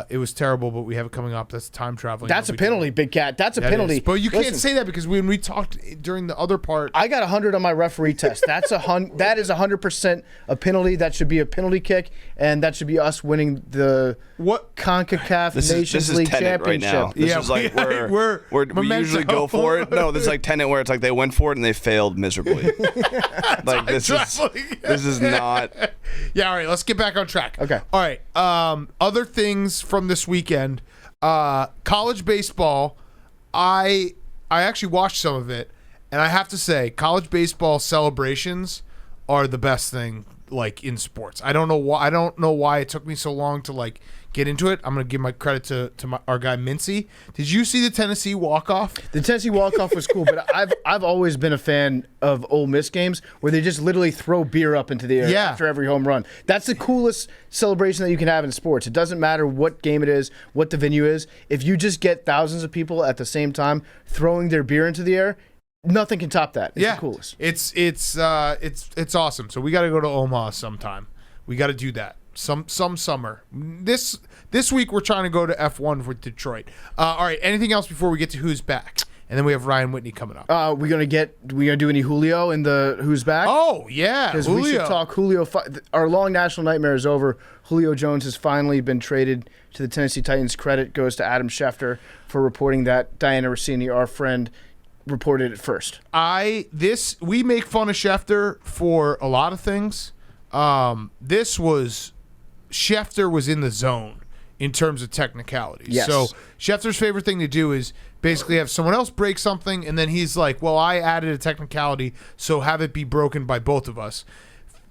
It was terrible, but we have it coming up. That's time traveling. That's a penalty, Big Cat. That's a That penalty. is. But you can't Listen, say that because when we talked during the other part, I got 100 on my referee test. That is 100% a penalty. That should be a penalty kick, and that should be us winning the CONCACAF Nations League Tenet right Championship. now. This is like we usually go for it. No, this is like Tenet where it's like they went for it and they failed miserably. Like this is not. Yeah, all right, let's get back on track. Okay. All right. Other things from this weekend. College baseball, I actually watched some of it, and I have to say, college baseball celebrations are the best thing in sports. I don't know why it took me so long to get into it. I'm gonna give my credit to our guy Mincy. Did you see the Tennessee walk-off? The Tennessee walk-off was cool, but I've always been a fan of Ole Miss games where they just literally throw beer up into the air after every home run. That's the coolest celebration that you can have in sports. It doesn't matter what game it is, what the venue is. If you just get thousands of people at the same time throwing their beer into the air, nothing can top that. It's the coolest. It's awesome. So we got to go to Omaha sometime. We got to do that. Some summer. This week we're trying to go to F1 with Detroit. All right. Anything else before we get to Who's Back? And then we have Ryan Whitney coming up. We gonna do any Julio in the Who's Back? Oh yeah, because we should talk Julio. Our long national nightmare is over. Julio Jones has finally been traded to the Tennessee Titans. Credit goes to Adam Schefter for reporting that. Diana Rossini, our friend, reported it first. We make fun of Schefter for a lot of things. Schefter was in the zone in terms of technicalities. Yes. So Schefter's favorite thing to do is basically have someone else break something, and then he's like, well, I added a technicality, so have it be broken by both of us.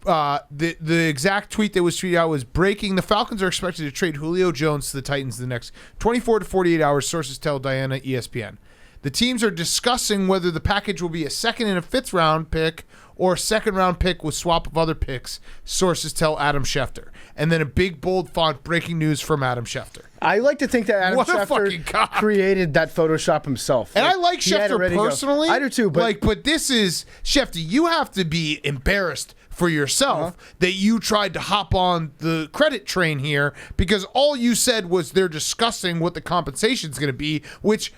The exact tweet that was tweeted out was breaking. The Falcons are expected to trade Julio Jones to the Titans in the next 24 to 48 hours, sources tell Diana ESPN. The teams are discussing whether the package will be a second and a fifth round pick or a second round pick with swap of other picks, sources tell Adam Schefter. And then a big bold font, breaking news from Adam Schefter. I like to think that Adam Schefter created that Photoshop himself. And I like Schefter personally. I do too. But this is, Schefter, you have to be embarrassed for yourself that you tried to hop on the credit train here, because all you said was they're discussing what the compensation is going to be, which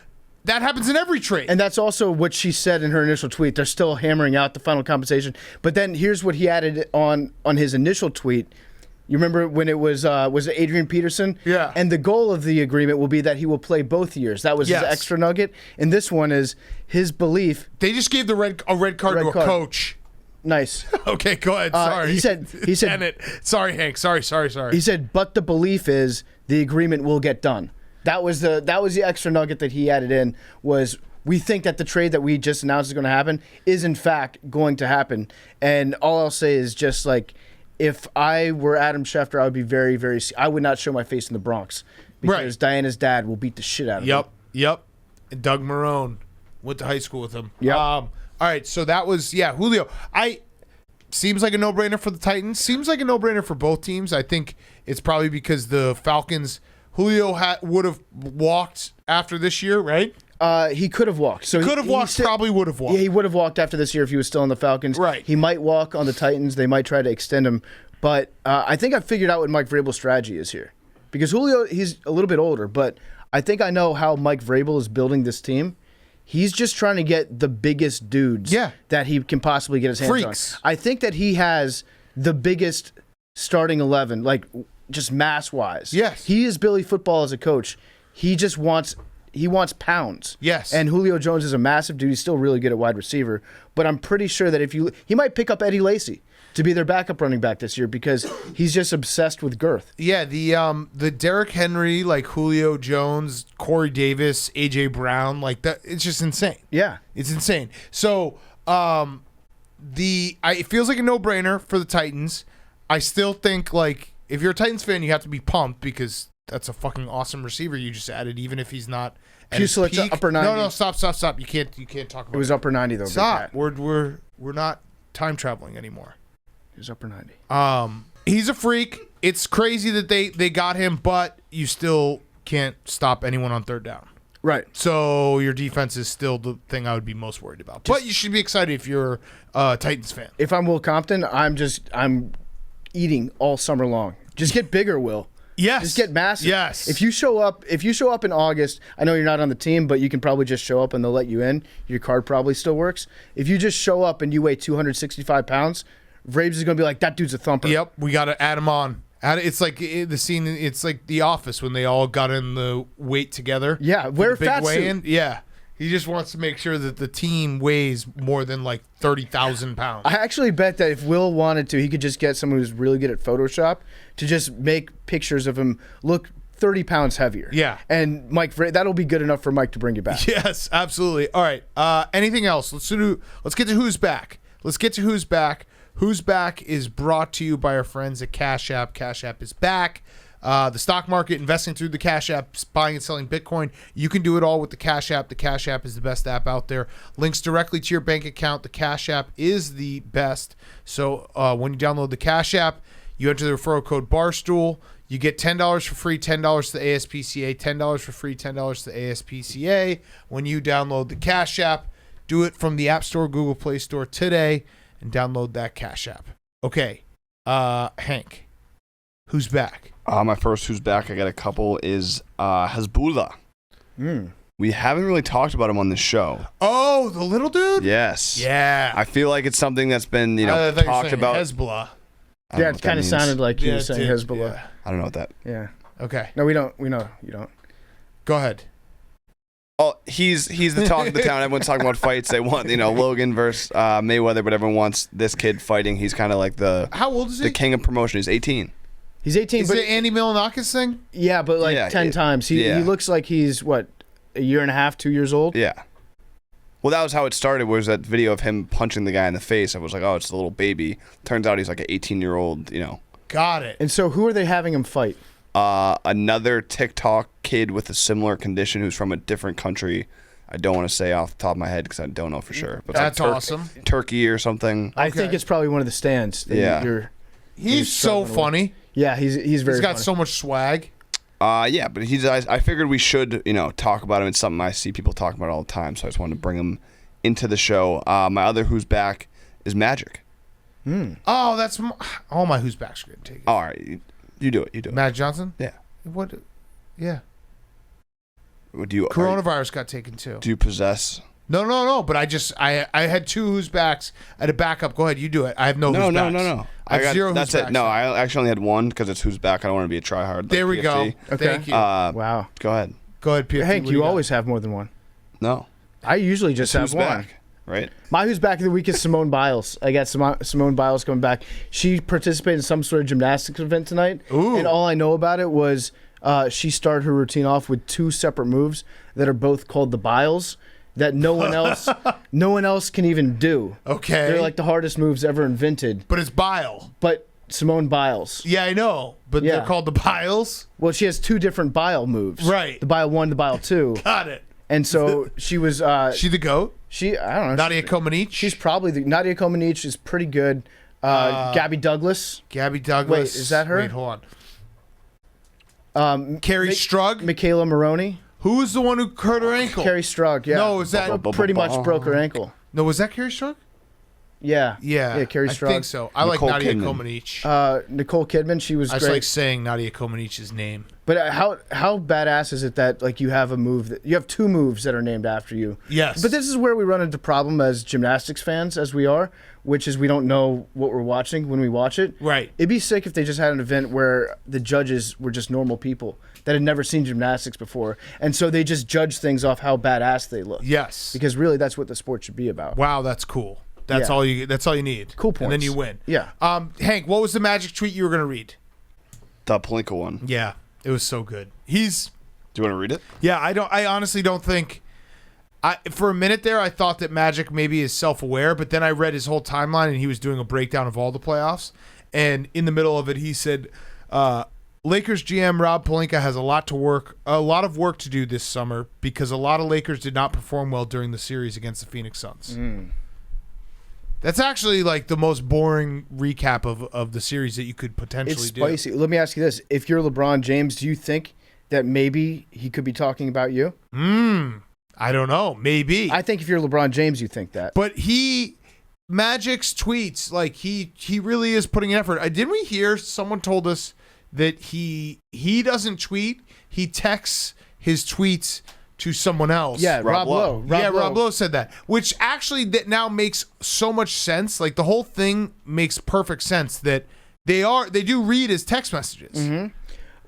that happens in every trade. And that's also what she said in her initial tweet. They're still hammering out the final compensation. But then here's what he added on his initial tweet. You remember when it was it Adrian Peterson? Yeah. And the goal of the agreement will be that he will play both years. That was his extra nugget. And this one is his belief. They just gave a red card to a coach. Nice. Okay, go ahead. Sorry. He said Sorry, Hank. Sorry. He said, but the belief is the agreement will get done. That was the extra nugget that he added in, was we think that the trade that we just announced is going to happen is in fact going to happen. And all I'll say is just if I were Adam Schefter, I would be very, very, I would not show my face in the Bronx because Diana's dad will beat the shit out of him. Yep. And Doug Marone went to high school with him. Yep. All right, so that was, Julio. Seems like a no-brainer for the Titans. Seems like a no-brainer for both teams. I think it's probably because the Falcons, Julio would have walked after this year, right? He could have walked. So probably would have walked. Yeah, he would have walked after this year if he was still in the Falcons. Right. He might walk on the Titans. They might try to extend him. But I think I figured out what Mike Vrabel's strategy is here. Because Julio, he's a little bit older, but I think I know how Mike Vrabel is building this team. He's just trying to get the biggest dudes that he can possibly get his hands on. I think that he has the biggest starting 11, just mass-wise. Yes. He is Billy Football as a coach. He just wants pounds. Yes. And Julio Jones is a massive dude. He's still really good at wide receiver. But I'm pretty sure that he might pick up Eddie Lacy to be their backup running back this year because he's just obsessed with girth. Yeah, the Derrick Henry, Julio Jones, Corey Davis, A.J. Brown, that, it's just insane. Yeah. It's insane. So it feels like a no-brainer for the Titans. I still think, if you're a Titans fan, you have to be pumped because that's a fucking awesome receiver you just added, even if he's not at his peak. Upper 90. No, stop. You can't talk about it. It was upper 90 though. Stop. We're not time traveling anymore. It was upper 90. He's a freak. It's crazy that they got him, but you still can't stop anyone on third down. Right. So your defense is still the thing I would be most worried about. But you should be excited if you're a Titans fan. If I'm Will Compton, I'm eating all summer long. Just get bigger, Will. Yes. Just get massive. Yes. If you show up in August, I know you're not on the team, but you can probably just show up and they'll let you in. Your card probably still works. If you just show up and you weigh 265 pounds, Vrabes is going to be like, that dude's a thumper. Yep. We got to add him on. It's like the scene. It's like The Office when they all got in the weight together. Yeah. Wear a fat suit. Yeah. He just wants to make sure that the team weighs more than like 30,000 pounds. I actually bet that if Will wanted to, he could just get someone who's really good at Photoshop to just make pictures of him look 30 pounds heavier. Yeah. And Mike, that'll be good enough for Mike to bring you back. Yes, absolutely. All right. Anything else? Let's get to Who's Back. Let's get to Who's Back. Who's Back is brought to you by our friends at Cash App. Cash App is back. The stock market, investing through the Cash App, buying and selling Bitcoin. You can do it all with the Cash App. The Cash App is the best app out there. Links directly to your bank account. The Cash App is the best. So when you download the Cash App, you enter the referral code Barstool. You get $10 for free, $10 to the ASPCA, $10 for free, $10 to the ASPCA. When you download the Cash App, do it from the App Store, Google Play Store today, and download that Cash App. Okay, Hank, who's back? My first Who's Back, I got a couple, is Hezbollah. We haven't really talked about him on this show. Oh, the little dude? Yes. Yeah. I feel like it's something that's been, talked about. Hezbollah. Yeah, it kind of sounded like you were saying Hezbollah. Yeah. I don't know what that. Yeah. Okay. No, we don't. We know you don't. Go ahead. Oh, he's the talk of the town. Everyone's talking about fights. They want, Logan versus Mayweather, but everyone wants this kid fighting. He's kind of like How old is he? The king of promotion. He's 18. He's 18. Is but it Andy Milonakis thing? Yeah, but 10 times. He looks like he's, what, a year and a half, 2 years old? Yeah. Well, that was how it started, was that video of him punching the guy in the face. I was like, oh, it's the little baby. Turns out he's like an 18-year-old, Got it. And so who are they having him fight? Another TikTok kid with a similar condition who's from a different country. I don't want to say off the top of my head because I don't know for sure. But that's awesome. Turkey or something. I think it's probably one of the stands. He's so funny. Yeah, he's very He's got funny. so much swag. Yeah, but I figured we should, talk about him. It's something I see people talking about all the time, so I just wanted to bring him into the show. My other Who's Back is Magic. Oh, that's all my Who's Back's going to take it. All right, you do it. Magic Johnson? Yeah. What? Yeah. Coronavirus got taken too. Do you possess? No. But I had two Who's Backs. I had a backup. Go ahead, you do it. I have no Who's Backs. No. I have zero Who's That's Backs. it. No, I actually only had one because it's Who's Back. I don't want to be a tryhard. There we go. Okay. Thank you. Wow. Go ahead. Go ahead, PFT. Hank, you always have more than one. No. I usually just have Who's one. Back, right? My Who's Back of the week is Simone Biles. I got Simone Biles coming back. She participated in some sort of gymnastics event tonight. Ooh. And all I know about it was she started her routine off with two separate moves that are both called the Biles that no one else can even do. Okay. They're like the hardest moves ever invented. But it's Bile. But Simone Biles. Yeah, I know. But Yeah. they're called the Biles. Well, she has two different Bile moves. Right. The Bile 1, the Bile 2. Got it. And so she was She the GOAT? I don't know. Nadia Comaneci? She's probably Nadia Comaneci is pretty good. Gabby Douglas. Gabby Douglas. Wait, is that her? Wait, hold on. Carrie Strug? Michaela Maroney. Who is the one who hurt her ankle? Carrie Strug, yeah. No, is that pretty much broke her ankle? No, was that Carrie Strug? Yeah. Yeah. Carrie Strug. I think so. I Nicole like Nadia Kidman. Comaneci. Nicole Kidman, she was I great. just like saying Nadia Comaneci's name. But how badass is it that you have a move you have two moves that are named after you? Yes. But this is where we run into problem as gymnastics fans, as we are, which is we don't know what we're watching when we watch it. Right. It'd be sick if they just had an event where the judges were just normal people that had never seen gymnastics before, and so they just judge things off how badass they look. Yes. Because really, that's what the sport should be about. Wow, that's cool. That's Yeah. all you. That's all you need. Cool points. And then you win. Yeah. Hank, what was the Magic tweet you were gonna read? The Palinka one. Yeah, it was so good. Do you want to read it? Yeah, I honestly don't think. For a minute there, I thought that Magic maybe is self-aware, but then I read his whole timeline and he was doing a breakdown of all the playoffs. And in the middle of it, he said, Lakers GM Rob Pelinka has a lot of work to do this summer because a lot of Lakers did not perform well during the series against the Phoenix Suns. That's actually like the most boring recap of the series that you could potentially It's do. spicy. Let me ask you this: if you're LeBron James, do you think that maybe he could be talking about you? I don't know. Maybe. I think if you're LeBron James, you think that. But Magic's tweets, like he really is putting effort. Didn't we hear someone told us that he doesn't tweet, he texts his tweets to someone else. Yeah, Rob Lowe. Rob Lowe said that, which actually that now makes so much sense. Like the whole thing makes perfect sense that they do read as text messages.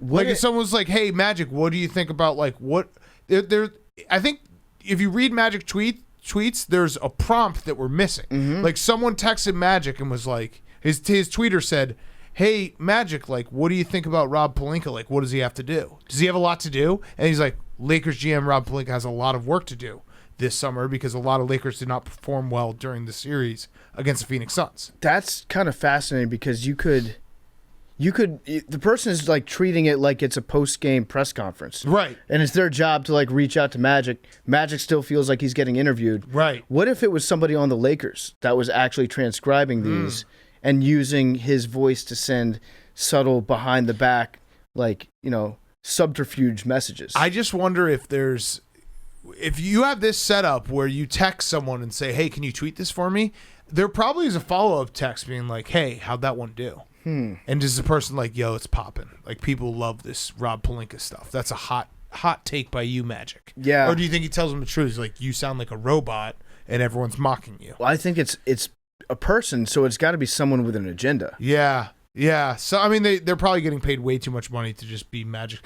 Like if someone was like, "Hey, Magic, what do you think about like what?" I think read Magic tweets, there's a prompt that we're missing. Like someone texted Magic and was like, his tweeter said, "Hey Magic, like, what do you think about Rob Pelinka? Like, what does he have to do? Does he have a lot to do?" And he's like, "Lakers GM Rob Pelinka has a lot of work to do this summer because a lot of Lakers did not perform well during the series against the Phoenix Suns." That's kind of fascinating because you could the person is like treating it like it's a post-game press conference. Right. And it's their job to like reach out to Magic. Magic still feels like he's getting interviewed. Right. What if it was somebody on the Lakers that was actually transcribing these and using his voice to send subtle behind the back, like, subterfuge messages? I just wonder if you have this setup where you text someone and say, "Hey, can you tweet this for me?" There probably is a follow-up text being like, "Hey, how'd that one do?" And does the person like, "Yo, it's popping. Like, people love this Rob Pelinka stuff. That's a hot take by you, Magic." Yeah. Or do you think he tells them the truth? He's like, "You sound like a robot and everyone's mocking you." Well, I think it's a person, so it's got to be someone with an agenda. Yeah. Yeah. So, I mean, they're probably getting paid way too much money to just be Magic.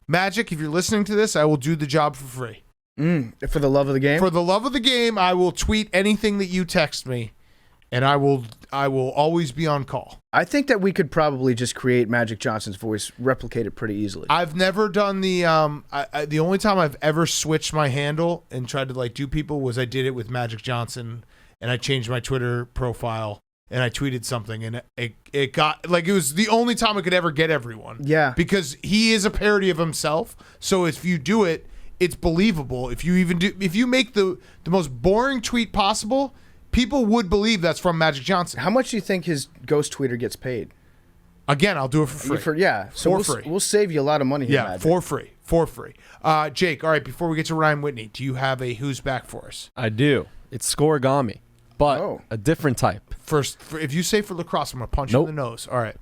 Magic, if you're listening to this, I will do the job for free. For the love of the game? For the love of the game, I will tweet anything that you text me, and I will always be on call. I think that we could probably just create Magic Johnson's voice, replicate it pretty easily. I've never done the the only time I've ever switched my handle and tried to like do people was I did it with Magic Johnson, and I changed my Twitter profile and I tweeted something, and it got like, it was the only time I could ever get everyone. Yeah. Because he is a parody of himself. So if you do it, it's believable. If you make the most boring tweet possible, people would believe that's from Magic Johnson. How much do you think his ghost tweeter gets paid? Again, I'll do it for free. So free. We'll save you a lot of money here, Yeah, Magic. for free. Jake, all right, before we get to Ryan Whitney, do you have a who's back for us? I do. It's scoregami, but a different type. First, if you say for lacrosse, I'm going to punch you in the nose. All right,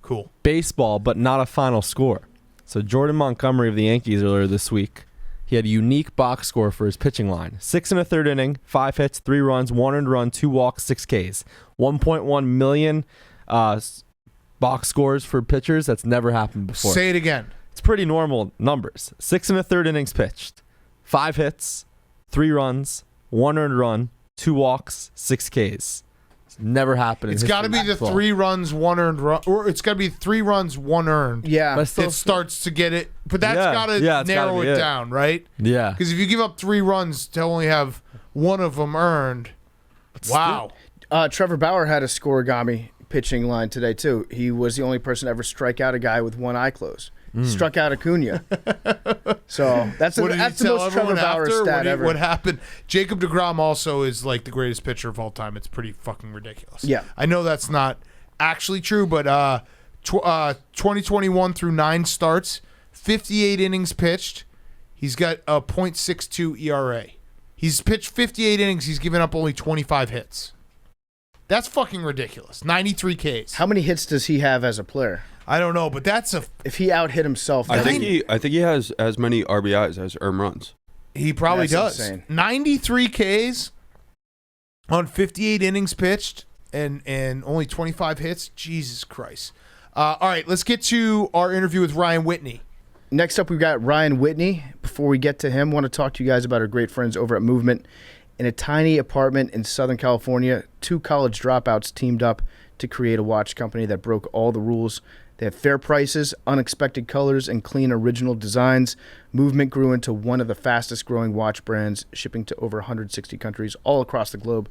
cool. Baseball, but not a final score. So Jordan Montgomery of the Yankees earlier this week, he had a unique box score for his pitching line. 6 1/3 inning, 5 hits, 3 runs, 1 earned run, 2 walks, 6 Ks. 1.1 million box scores for pitchers. That's never happened before. Say it again. It's pretty normal numbers. 6 1/3 innings pitched, 5 hits, 3 runs, 1 earned run, 2 walks, 6 Ks. It's never happened. It's got to be the 3 runs, 1 earned run, or it's got to be 3 runs, 1 earned. Yeah. It starts to get it, but that's got to narrow it down, right? Yeah. Because if you give up 3 runs to only have 1 of them earned, wow. Trevor Bauer had a scoregami pitching line today too. He was the only person to ever strike out a guy with one eye closed. Struck out Acuna. So that's the most Trevor Bauer stat ever. What happened? Jacob deGrom also is like the greatest pitcher of all time. It's pretty fucking ridiculous. Yeah. I know that's not actually true, but 2021 through 9 starts, 58 innings pitched. He's got a .62 ERA. He's pitched 58 innings. He's given up only 25 hits. That's fucking ridiculous. 93 Ks. How many hits does he have as a player? I don't know, but that's if he out hit himself. I think he has as many RBIs as earned runs. He probably does. Insane. 93 Ks on 58 innings pitched and only 25 hits. Jesus Christ. All right, let's get to our interview with Ryan Whitney. Next up, we've got Ryan Whitney. Before we get to him, I want to talk to you guys about our great friends over at Movement. In a tiny apartment in Southern California, 2 college dropouts teamed up to create a watch company that broke all the rules. They have fair prices, unexpected colors, and clean original designs. Movement grew into one of the fastest growing watch brands, shipping to over 160 countries all across the globe.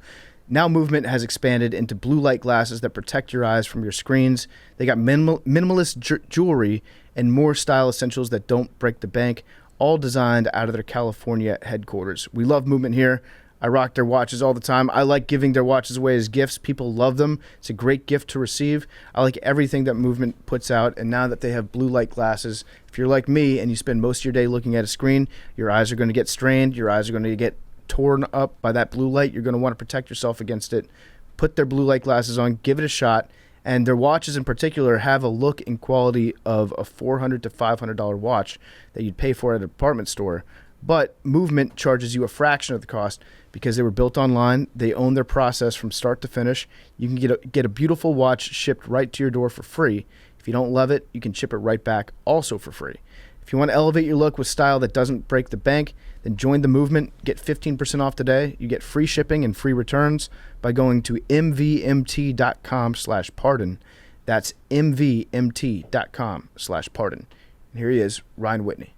Now Movement has expanded into blue light glasses that protect your eyes from your screens. They got minimalist jewelry and more style essentials that don't break the bank, all designed out of their California headquarters. We love Movement here. I rock their watches all the time. I like giving their watches away as gifts. People love them. It's a great gift to receive. I like everything that Movement puts out, and now that they have blue light glasses, if you're like me and you spend most of your day looking at a screen, your eyes are going to get strained. Your eyes are going to get torn up by that blue light. You're going to want to protect yourself against it. Put their blue light glasses on. Give it a shot. And their watches in particular have a look and quality of a $400 to $500 watch that you'd pay for at a department store. But Movement charges you a fraction of the cost because they were built online. They own their process from start to finish. You can get a beautiful watch shipped right to your door for free. If you don't love it, you can ship it right back also for free. If you want to elevate your look with style that doesn't break the bank, Then join the movement. Get 15% off today. You get free shipping and free returns by going to mvmt.com/pardon. That's mvmt.com/pardon. And here he is, Ryan Whitney.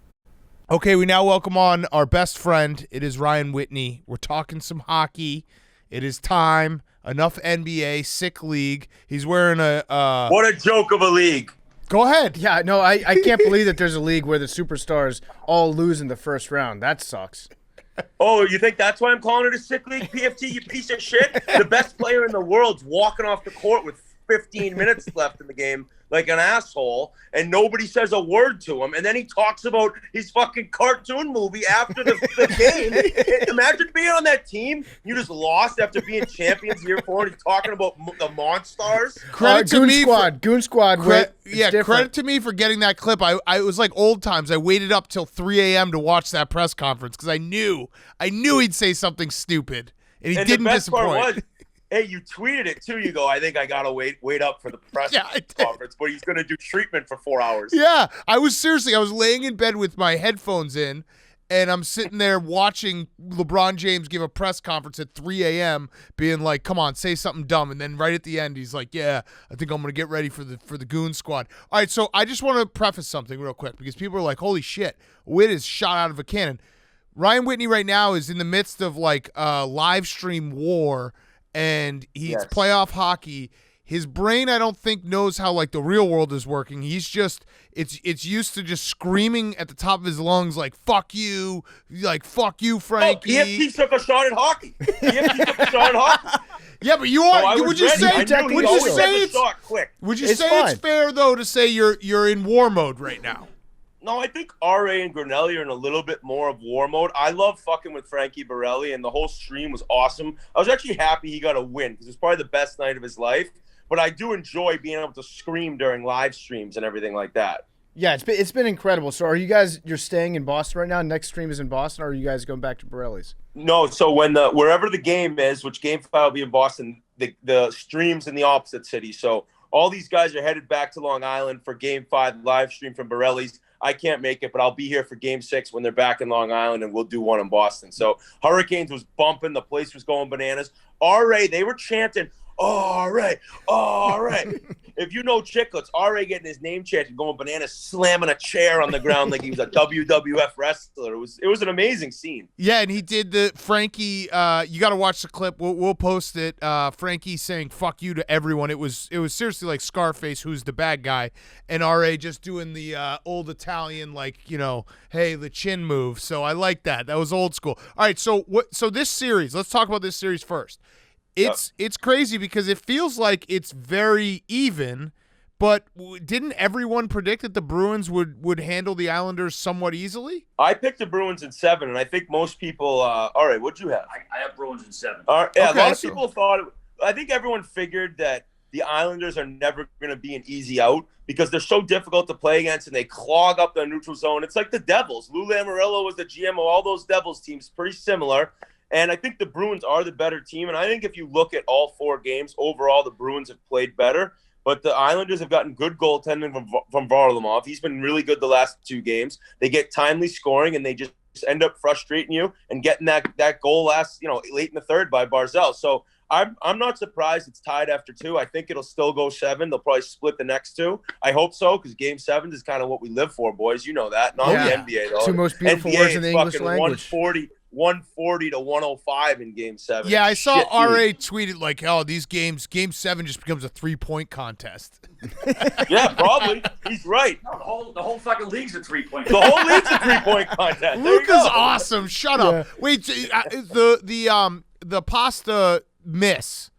Okay, we now welcome on our best friend. It is Ryan Whitney. We're talking some hockey. It is time. Enough NBA, sick league. He's wearing a... What a joke of a league. Go ahead. Yeah, no, I can't believe that there's a league where the superstars all lose in the first round. That sucks. Oh, you think that's why I'm calling it a sick league, PFT, you piece of shit? The best player in the world's walking off the court with 15 minutes left in the game like an asshole, and nobody says a word to him. And then he talks about his fucking cartoon movie after the game. Imagine being on that team. You just lost after being champions the year before, and he's talking about the Monstars. Credit to Goon me Squad. Goon Squad. Credit to me for getting that clip. I was like old times. I waited up till 3 a.m. to watch that press conference because I knew he'd say something stupid, and he didn't the best disappoint. Part was, hey, you tweeted it too. You go, I think I gotta wait up for the press conference, but he's gonna do treatment for 4 hours. Yeah, I was laying in bed with my headphones in, and I'm sitting there watching LeBron James give a press conference at 3 a.m., being like, "Come on, say something dumb." And then right at the end, he's like, "Yeah, I think I'm gonna get ready for the Goon Squad." All right, so I just want to preface something real quick because people are like, "Holy shit, Whit is shot out of a cannon." Ryan Whitney right now is in the midst of like a live stream war. And he's playoff hockey. His brain, I don't think, knows how like the real world is working. He's just it's used to just screaming at the top of his lungs like "fuck you," Frankie. Oh, PFT took a shot at hockey. PFT took a shot at hockey. Yeah, but you are. Would you say it's fair though to say you're in war mode right now? No, I think RA and Granelli are in a little bit more of war mode. I love fucking with Frankie Borelli, and the whole stream was awesome. I was actually happy he got a win because it was probably the best night of his life. But I do enjoy being able to scream during live streams and everything like that. Yeah, it's been incredible. So are you guys, you're staying in Boston right now? Next stream is in Boston, or are you guys going back to Borelli's? No, so wherever the game is, which game 5 will be in Boston, the stream's in the opposite city. So all these guys are headed back to Long Island for game 5 live stream from Borelli's. I can't make it, but I'll be here for game 6 when they're back in Long Island, and we'll do one in Boston. So Hurricanes was bumping. The place was going bananas. RA, they were chanting, all right. If you know Chicklets, RA getting his name chanted, going bananas, slamming a chair on the ground like he was a WWF wrestler. It was an amazing scene. Yeah, and he did the Frankie. You got to watch the clip. We'll post it. Frankie saying "fuck you" to everyone. It was seriously like Scarface, who's the bad guy, and RA just doing the old Italian hey, the chin move. So I like that. That was old school. All right, so this series. Let's talk about this series first. It's crazy because it feels like it's very even, but didn't everyone predict that the Bruins would handle the Islanders somewhat easily? I picked the Bruins in 7, and I think most people. All right, what'd you have? I have Bruins in 7. Yeah, okay, a lot of people thought. I think everyone figured that the Islanders are never going to be an easy out because they're so difficult to play against, and they clog up the neutral zone. It's like the Devils. Lou Lamoriello was the GM of all those Devils teams, pretty similar. And I think the Bruins are the better team. And I think if you look at all 4 games, overall, the Bruins have played better. But the Islanders have gotten good goaltending from Varlamov. He's been really good the last 2 games. They get timely scoring, and they just end up frustrating you and getting that goal late in the third by Barzal. So I'm not surprised it's tied after 2. I think it'll still go 7. They'll probably split the next 2. I hope so, because game 7 is kind of what we live for, boys. You know that. Not the NBA, though. 2 most beautiful NBA words in the English language. 140 to 105 in game 7. Yeah, I saw RA tweeted like, "Oh, these games, game 7 just becomes a 3-point contest." Yeah, probably. He's right. No, the whole fucking league's a 3-point. The whole league's a 3-point contest. Luka's awesome. Shut up. Wait, the pasta miss.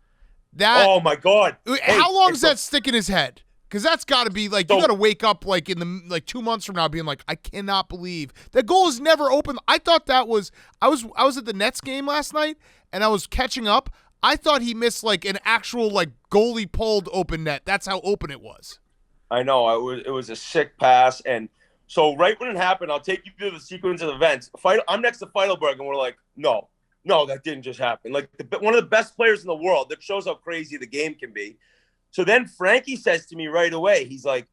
That. Oh my God. How long does that stick in his head? Because that's got to be like you got to wake up like in the 2 months from now being like, I cannot believe that goal is never open. I thought that was I was at the Nets game last night and I was catching up. I thought he missed like an actual like goalie pulled open net. That's how open it was. I know it was a sick pass, and so right when it happened, I'll take you through the sequence of events. I'm next to Feidelberg, and we're like, no, that didn't just happen. Like one of the best players in the world. That shows how crazy the game can be. So then Frankie says to me right away, he's like,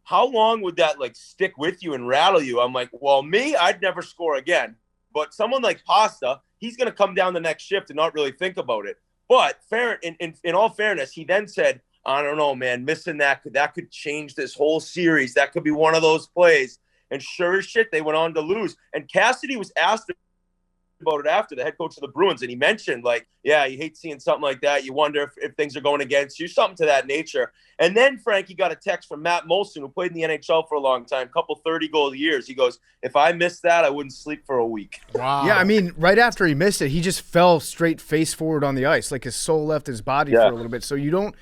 how long would that like stick with you and rattle you? I'm like, well, me, I'd never score again. But someone like Pasta, he's going to come down the next shift and not really think about it. But in all fairness, he then said, I don't know, man, missing that could change this whole series. That could be one of those plays. And sure as shit, they went on to lose. And Cassidy was asked about it after, the head coach of the Bruins, and he mentioned, like, yeah, you hate seeing something like that. You wonder if things are going against you, something to that nature. And then Frankie got a text from Matt Molson, who played in the NHL for a long time, couple 30-goal years. He goes, if I missed that, I wouldn't sleep for a week. Wow. Yeah, I mean, right after he missed it, he just fell straight face forward on the ice, like his soul left his body for a little bit. So you don't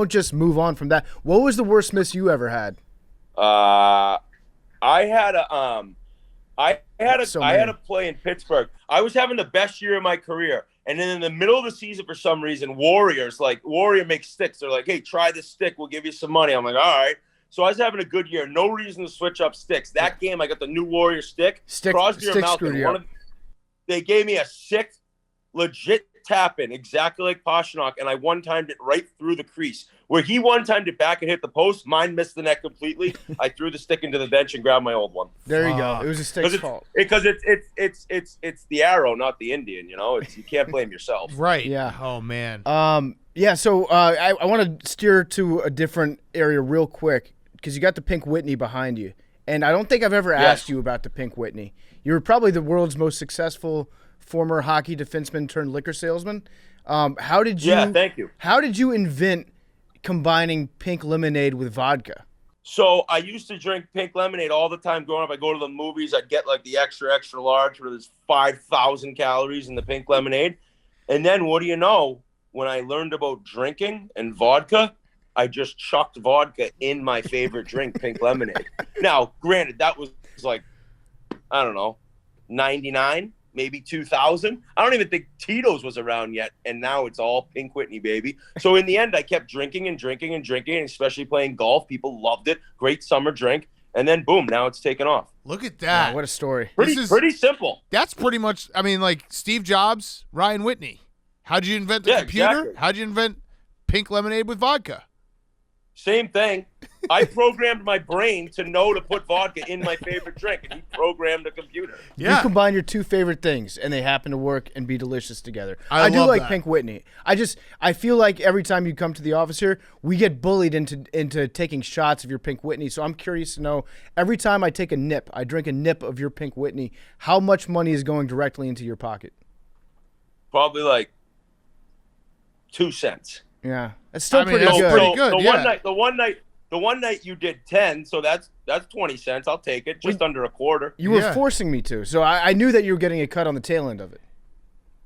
just move on from that. What was the worst miss you ever had? I had a play in Pittsburgh. I was having the best year of my career. And then in the middle of the season, for some reason, Warrior makes sticks. They're like, hey, try this stick. We'll give you some money. I'm like, all right. So I was having a good year. No reason to switch up sticks. That game, I got the new Warrior stick. Crosby or Malkin. They gave me a sick, legit tap-in, exactly like Pastrnak, and I one-timed it right through the crease. Where he one-timed it back and hit the post, mine missed the net completely. I threw the stick into the bench and grabbed my old one. There you go. It was a stick's fault. Because it's the arrow, not the Indian. You know, you can't blame yourself. Right. Yeah. Oh man. Yeah. So I want to steer to a different area real quick because you got the Pink Whitney behind you, and I don't think I've ever asked you about the Pink Whitney. You were probably the world's most successful former hockey defenseman turned liquor salesman. How did you? Yeah, thank you. How did you invent combining pink lemonade with vodka? So I used to drink pink lemonade all the time growing up. I go to the movies, I'd get like the extra large where there's 5,000 calories in the pink lemonade. And then what do you know? When I learned about drinking and vodka, I just chucked vodka in my favorite drink, pink lemonade. Now, granted, that was like, I don't know, 99. Maybe 2000. I don't even think Tito's was around yet, and now it's all Pink Whitney, baby. So in the end, I kept drinking and drinking and drinking, and especially playing golf. People loved it. Great summer drink. And then, boom, now it's taken off. Look at that. Wow, what a story. Pretty simple. That's pretty much, I mean, like Steve Jobs, Ryan Whitney. How'd you invent the computer? Exactly. How'd you invent pink lemonade with vodka? Same thing. I programmed my brain to know to put vodka in my favorite drink, and he programmed the computer. Yeah. You combine your two favorite things, and they happen to work and be delicious together. I do love like that. Pink Whitney. I feel like every time you come to the office here, we get bullied into taking shots of your Pink Whitney. So I'm curious to know, every time I drink a nip of your Pink Whitney, how much money is going directly into your pocket? Probably like 2 cents. Yeah, that's still pretty pretty good. good. The one night you did 10, so that's 20 cents. I'll take it, just under a quarter. You were forcing me to, so I knew that you were getting a cut on the tail end of it.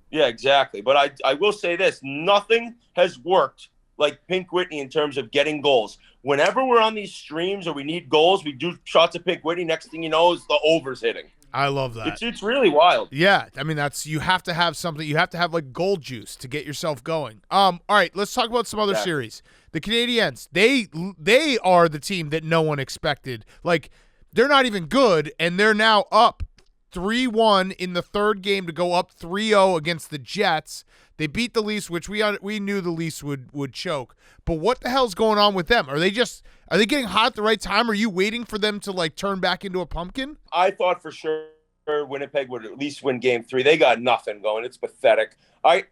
Yeah, exactly. But I will say this: nothing has worked like Pink Whitney in terms of getting goals. Whenever we're on these streams or we need goals, we do shots of Pink Whitney. Next thing you know, is the overs hitting. I love that. It's really wild. Yeah, I mean you have to have something. You have to have like gold juice to get yourself going. All right, let's talk about some other series. The Canadiens, they are the team that no one expected. Like they're not even good, and they're now up 3-1 in the third game to go up 3-0 against the Jets. They beat the Leafs, which we knew the Leafs would choke. But what the hell's going on with them? Are they getting hot at the right time? Are you waiting for them to like turn back into a pumpkin? I thought for sure Winnipeg would at least win Game 3. They got nothing going. It's pathetic. I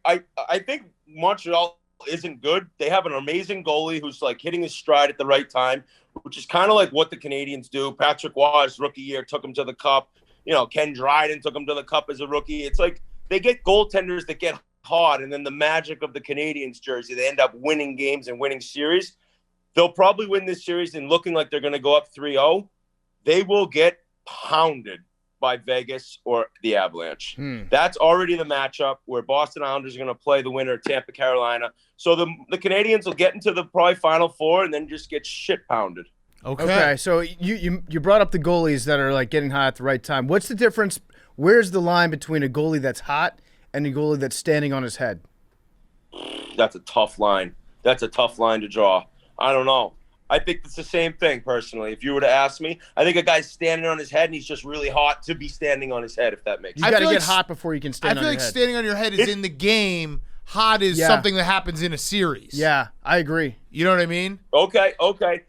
think Montreal isn't good. They have an amazing goalie who's like hitting his stride at the right time, which is kind of like what the Canadiens do. Patrick Roy's rookie year took him to the Cup. You know, Ken Dryden took him to the Cup as a rookie. It's like they get goaltenders that get hot, and then the magic of the Canadiens jersey, they end up winning games and winning series. They'll probably win this series and looking like they're going to go up 3-0. They will get pounded by Vegas or the Avalanche. That's already the matchup where Boston Islanders are going to play the winner of Tampa, Carolina. So the Canadiens will get into the probably Final Four and then just get shit pounded. Okay, so you brought up the goalies that are like getting hot at the right time. What's the difference? Where's the line between a goalie that's hot and a goalie that's standing on his head? That's a tough line. That's a tough line to draw. I don't know. I think it's the same thing, personally. If you were to ask me, I think a guy's standing on his head and he's just really hot to be standing on his head, if that makes sense. You got to get hot before you can stand on your head. I feel like standing on your head is in the game. hot is Yeah. something that happens in a series. Yeah, I agree. You know what I mean? Okay.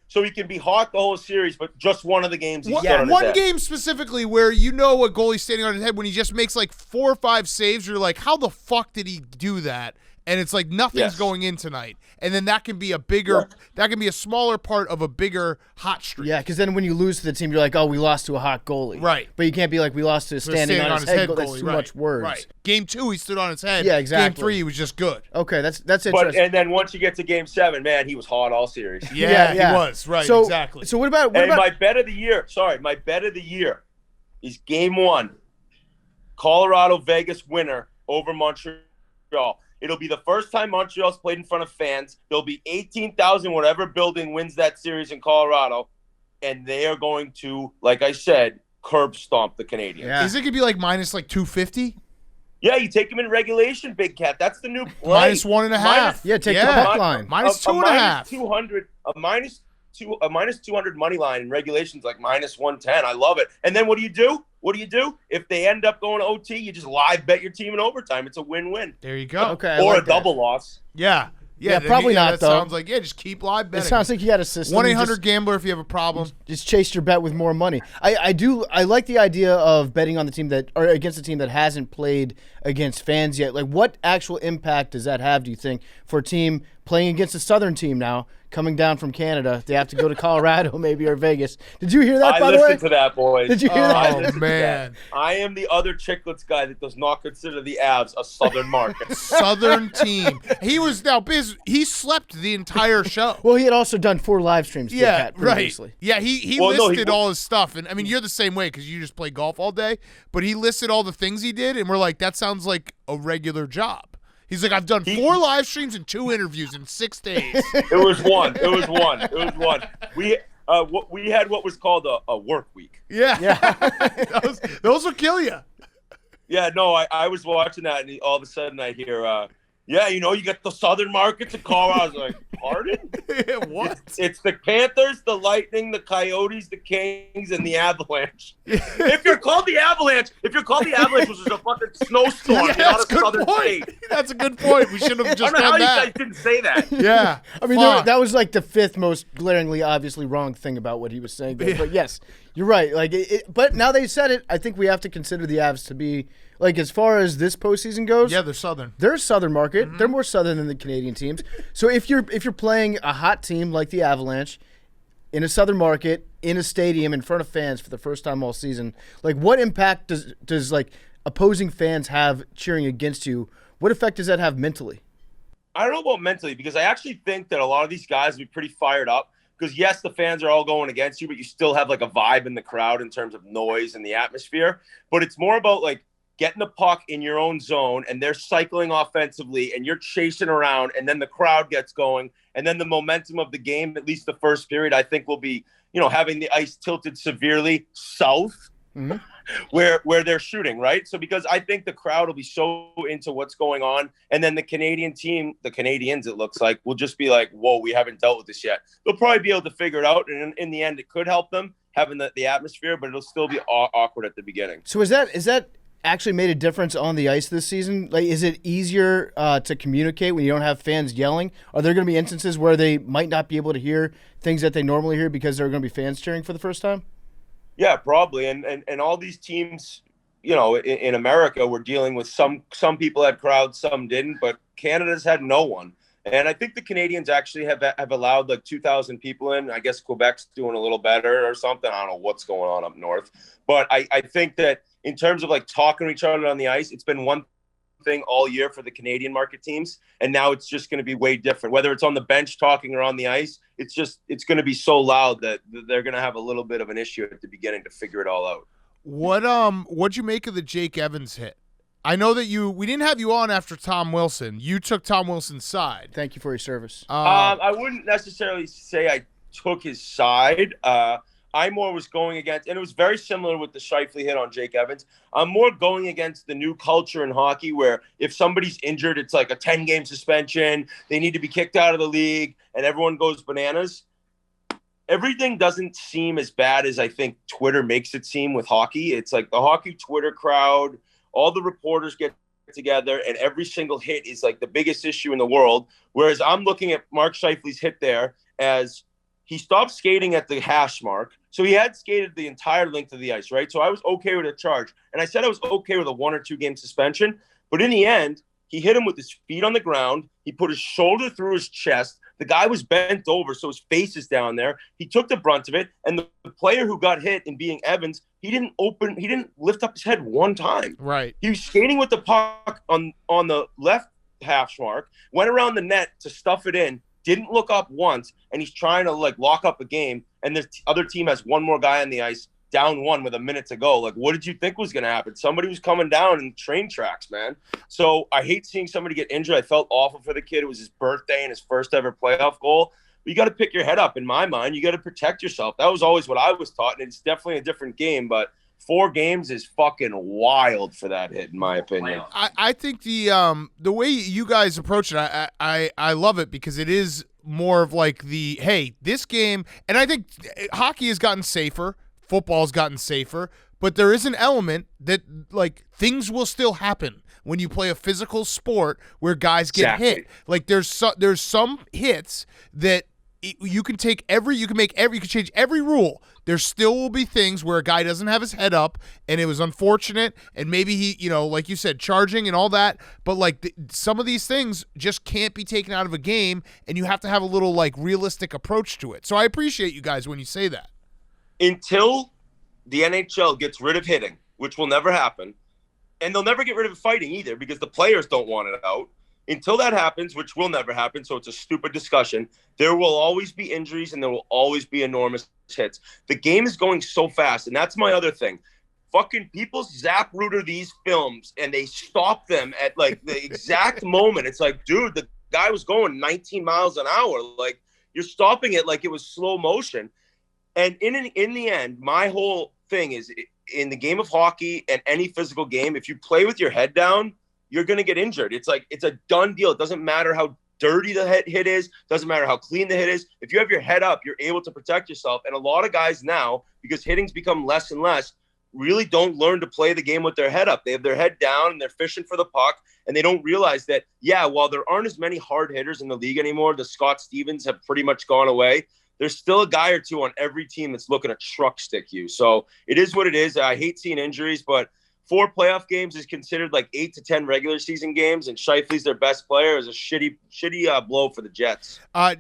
So he can be hot the whole series, but just one of the games he's done on his One head. game specifically where you know a goalie's standing on his head when he just makes like 4 or 5 saves. You're like, how the fuck did he do that? And it's like nothing's going in tonight. And then that can be a bigger, that can be a smaller part of a bigger hot streak. Yeah, because then when you lose to the team, you're like, oh, we lost to a hot goalie. Right. But you can't be like, we lost to a standing on his head goalie. That's too right, much words. Right. Game 2, he stood on his head. Yeah, exactly. Game 3, he was just good. Okay, that's interesting. But and then once you get to Game 7, man, he was hot all series. Yeah, he was. Right, so, exactly. So what about my bet of the year, my bet of the year is Game 1, Colorado-Vegas winner over Montreal. It'll be the first time Montreal's played in front of fans. There'll be 18,000, whatever building wins that series in Colorado. And they are going to, like I said, curb stomp the Canadiens. Yeah. Is it going to be like minus like 250? Yeah, you take them in regulation, Big Cat. That's the new play. Minus 1.5. Yeah, take the puck line. Minus a 2.5. 200, a minus 200 money line in regulations, like minus 110. I love it. And then what do you do? If they end up going to OT, you just live bet your team in overtime. It's a win-win. There you go. Okay, Or like a double loss. Yeah. Yeah, probably not, that though. Sounds like, just keep live betting. It sounds like you got a system. 1-800-GAMBLER if you have a problem. Just chase your bet with more money. I like the idea of betting on the team or against a team that hasn't played against fans yet. Like, what actual impact does that have, do you think, for a team playing against a Southern team now, coming down from Canada? They have to go to Colorado maybe or Vegas. Did you hear that, by the way? I listened to that, boys. Did you hear that? Oh, man. I am the other Chicklets guy that does not consider the Avs a Southern market. Southern team. He was he slept the entire show. Well, he had also done 4 live streams. Yeah, Cat, right. previously. Yeah, he listed all his stuff. And I mean, you're the same way because you just play golf all day. But he listed all the things he did, and we're like, that sounds like a regular job. He's like, I've done 4 live streams and 2 interviews in 6 days. It was one. We had what was called a work week. Yeah. those will kill you. Yeah, no, I was watching that, and all of a sudden I hear, you get the Southern markets in Colorado. I was like, pardon? What? It's the Panthers, the Lightning, the Coyotes, the Kings, and the Avalanche. If you're called the Avalanche, which was a fucking snowstorm, Yeah, you're not that's a a good Southern point. state. That's a good point. We should have I just don't know how done you that. guys didn't say that. Yeah. I mean, Fuck. that was like the 5th most glaringly, obviously wrong thing about what he was saying. There. But yes, you're right. Like, but now they said it, I think we have to consider the Avs to be, like, as far as this postseason goes. Yeah, they're Southern. They're a Southern market. Mm-hmm. They're more Southern than the Canadian teams. So if you're playing a hot team like the Avalanche in a Southern market in a stadium in front of fans for the first time all season, like, what impact does like opposing fans have cheering against you? What effect does that have mentally? I don't know about mentally, because I actually think that a lot of these guys will be pretty fired up. Because, yes, the fans are all going against you, but you still have, like, a vibe in the crowd in terms of noise and the atmosphere. But it's more about, like, getting the puck in your own zone, and they're cycling offensively, and you're chasing around, and then the crowd gets going. And then the momentum of the game, at least the first period, I think will be, having the ice tilted severely south. Mm-hmm. Where they're shooting, right? So because I think the crowd will be so into what's going on, and then the Canadian team, the Canadiens, it looks like, will just be like, whoa, we haven't dealt with this yet. They'll probably be able to figure it out, and in the end, it could help them having the atmosphere, but it'll still be awkward at the beginning. So is that actually made a difference on the ice this season? Like, is it easier to communicate when you don't have fans yelling? Are there going to be instances where they might not be able to hear things that they normally hear because there are going to be fans cheering for the first time? Yeah, probably. And all these teams, in America, we're dealing with some people had crowds, some didn't, but Canada's had no one. And I think the Canadiens actually have allowed like 2,000 people in. I guess Quebec's doing a little better or something. I don't know what's going on up north. But I think that in terms of like talking to each other on the ice, it's been one thing all year for the Canadian market teams, and now it's just going to be way different. Whether it's on the bench talking or on the ice, it's going to be so loud that they're going to have a little bit of an issue at the beginning to figure it all out. What'd you make of the Jake Evans hit? I know that we didn't have you on after Tom Wilson. You took Tom Wilson's side. Thank you for your service. I wouldn't necessarily say I took his side. I more was going against, and it was very similar with the Scheifele hit on Jake Evans. I'm more going against the new culture in hockey where if somebody's injured, it's like a 10-game suspension. They need to be kicked out of the league, and everyone goes bananas. Everything doesn't seem as bad as I think Twitter makes it seem with hockey. It's like the hockey Twitter crowd, all the reporters get together, and every single hit is like the biggest issue in the world. Whereas I'm looking at Mark Scheifele's hit there as he stopped skating at the hash mark. So he had skated the entire length of the ice, right? So I was okay with a charge. And I said I was okay with a 1 or 2 game suspension. But in the end, he hit him with his feet on the ground. He put his shoulder through his chest. The guy was bent over, so his face is down there. He took the brunt of it. And the player who got hit in being Evans, he didn't lift up his head one time. Right. He was skating with the puck on the left hash mark, went around the net to stuff it in, didn't look up once, and he's trying to like lock up a game, and the other team has one more guy on the ice, down 1 with a minute to go. Like, what did you think was going to happen? Somebody was coming down in train tracks, man. So I hate seeing somebody get injured. I felt awful for the kid. It was his birthday and his first ever playoff goal. But you got to pick your head up. In my mind, you got to protect yourself. That was always what I was taught, and it's definitely a different game, but 4 games is fucking wild for that hit, in my opinion. I think the way you guys approach it, I love it because it is more of like the, hey, this game, and I think hockey has gotten safer, football's gotten safer, but there is an element that like things will still happen when you play a physical sport where guys get hit. Like there's some hits that you can change every rule. There still will be things where a guy doesn't have his head up, and it was unfortunate, and maybe he, like you said, charging and all that, but like some of these things just can't be taken out of a game, and you have to have a little like realistic approach to it. So I appreciate you guys when you say that. Until the NHL gets rid of hitting, which will never happen, and they'll never get rid of fighting either because the players don't want it out. Until that happens, which will never happen, so it's a stupid discussion, there will always be injuries and there will always be enormous hits. The game is going so fast, and that's my other thing. Fucking people Zapruder these films, and they stop them at, like, the exact moment. It's like, dude, the guy was going 19 miles an hour. Like, you're stopping it like it was slow motion. And in the end, my whole thing is, in the game of hockey and any physical game, if you play with your head down, you're going to get injured. It's like, it's a done deal. It doesn't matter how dirty the hit is. Doesn't matter how clean the hit is. If you have your head up, you're able to protect yourself. And a lot of guys now, because hitting's become less and less, really don't learn to play the game with their head up. They have their head down and they're fishing for the puck. And they don't realize that, while there aren't as many hard hitters in the league anymore, the Scott Stevens have pretty much gone away. There's still a guy or two on every team that's looking to truck stick you. So it is what it is. I hate seeing injuries, but 4 playoff games is considered like 8 to 10 regular season games, and Scheifele's their best player. Is a shitty blow for the Jets. By